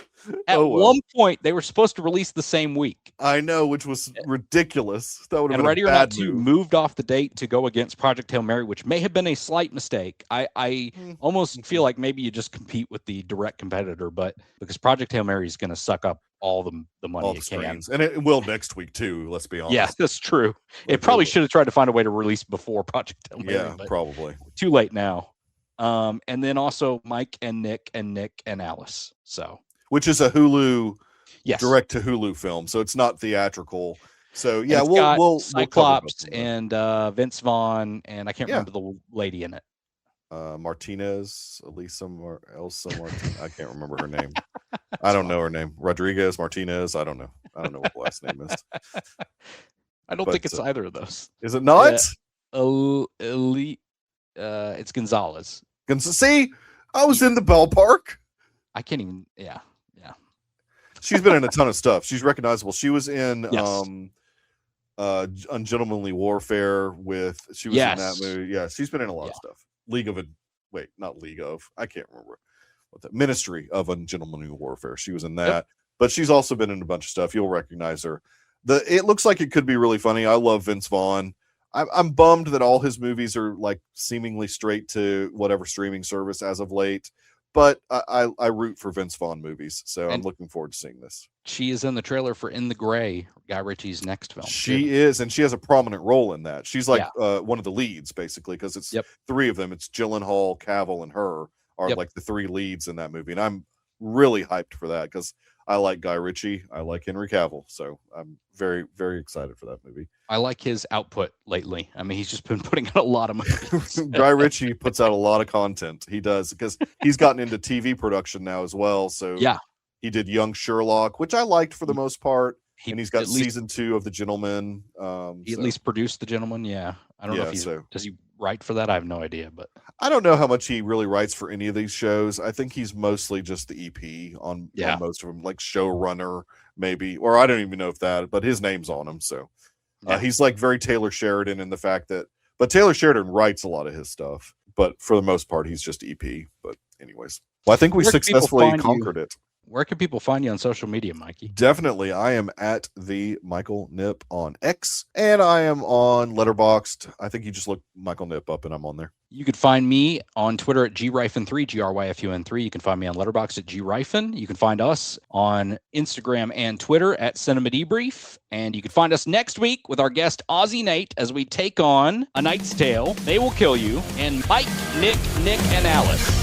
[SPEAKER 2] At one point, they were supposed to release the same week.
[SPEAKER 1] I know, which was ridiculous. That would have
[SPEAKER 2] And
[SPEAKER 1] been
[SPEAKER 2] Ready
[SPEAKER 1] a
[SPEAKER 2] or
[SPEAKER 1] bad
[SPEAKER 2] Not To
[SPEAKER 1] move.
[SPEAKER 2] moved off the date to go against Project Hail Mary, which may have been a slight mistake. I almost feel like maybe you just compete with the direct competitor, but because Project Hail Mary is going to suck up all the money
[SPEAKER 1] All the
[SPEAKER 2] it can.
[SPEAKER 1] screens. And it will next week, too, let's be honest.
[SPEAKER 2] Yeah, that's true. It probably should have tried to find a way to release before Project Hail Mary.
[SPEAKER 1] Yeah, probably.
[SPEAKER 2] Too late now. And then also Mike and Nick and Alice. So,
[SPEAKER 1] which is a Hulu,
[SPEAKER 2] yes,
[SPEAKER 1] direct to Hulu film, so it's not theatrical. So
[SPEAKER 2] and
[SPEAKER 1] yeah, we'll
[SPEAKER 2] Cyclops and Vince Vaughn, and I can't remember the lady in it.
[SPEAKER 1] Martinez, Elsa Martinez. I can't remember her name. I don't know her name. Rodriguez, Martinez. I don't know. I don't know what the last name is.
[SPEAKER 2] I don't think it's either of those.
[SPEAKER 1] Is it not?
[SPEAKER 2] It's Gonzalez.
[SPEAKER 1] See, I was in the ballpark.
[SPEAKER 2] I can't even. Yeah.
[SPEAKER 1] She's been in a ton of stuff. She's recognizable. She was in Ungentlemanly Warfare she was in that movie. Yeah, she's been in a lot of stuff. Not League of. I can't remember what that Ministry of Ungentlemanly Warfare. She was in that, but she's also been in a bunch of stuff. You'll recognize her. It looks like it could be really funny. I love Vince Vaughn. I'm bummed that all his movies are like seemingly straight to whatever streaming service as of late. But I root for Vince Vaughn movies, so I'm looking forward to seeing this.
[SPEAKER 2] She is in the trailer for In the Gray, Guy Ritchie's next film.
[SPEAKER 1] She is, and she has a prominent role in that. She's like one of the leads, basically, because it's 3 of them. It's Gyllenhaal, Cavill, and her are like the 3 leads in that movie. And I'm really hyped for that because I like Guy Ritchie. I like Henry Cavill. So I'm very, very excited for that movie.
[SPEAKER 2] I like his output lately. I mean, he's just been putting out a lot of movies.
[SPEAKER 1] Guy Ritchie puts out a lot of content. He does, because he's gotten into TV production now as well. So he did Young Sherlock, which I liked for the most part. And he's got season 2 of The Gentleman.
[SPEAKER 2] He at least produced The Gentleman. Yeah. I don't know if does he write for that? I have no idea, but
[SPEAKER 1] I don't know how much he really writes for any of these shows. I think he's mostly just the EP on most of them, like showrunner maybe, or I don't even know if that, but his name's on him. So he's like very Taylor Sheridan in the fact that But Taylor Sheridan writes a lot of his stuff. But for the most part, he's just EP. But anyways, well, I think we successfully conquered it.
[SPEAKER 2] Where can people find you on social media, Mikey?
[SPEAKER 1] Definitely. I am at the Michael Nip on X, and I am on Letterboxd. I think you just look Michael Nip up and I'm on there.
[SPEAKER 2] You could find me on Twitter at GRyfin3, GRYFUN3. You can find me on Letterboxd at GRyfin. You can find us on Instagram and Twitter at Cinema Debrief. And you can find us next week with our guest Ozzy Nate as we take on A Knight's Tale, They Will Kill You, and Mike, Nick, and Alice.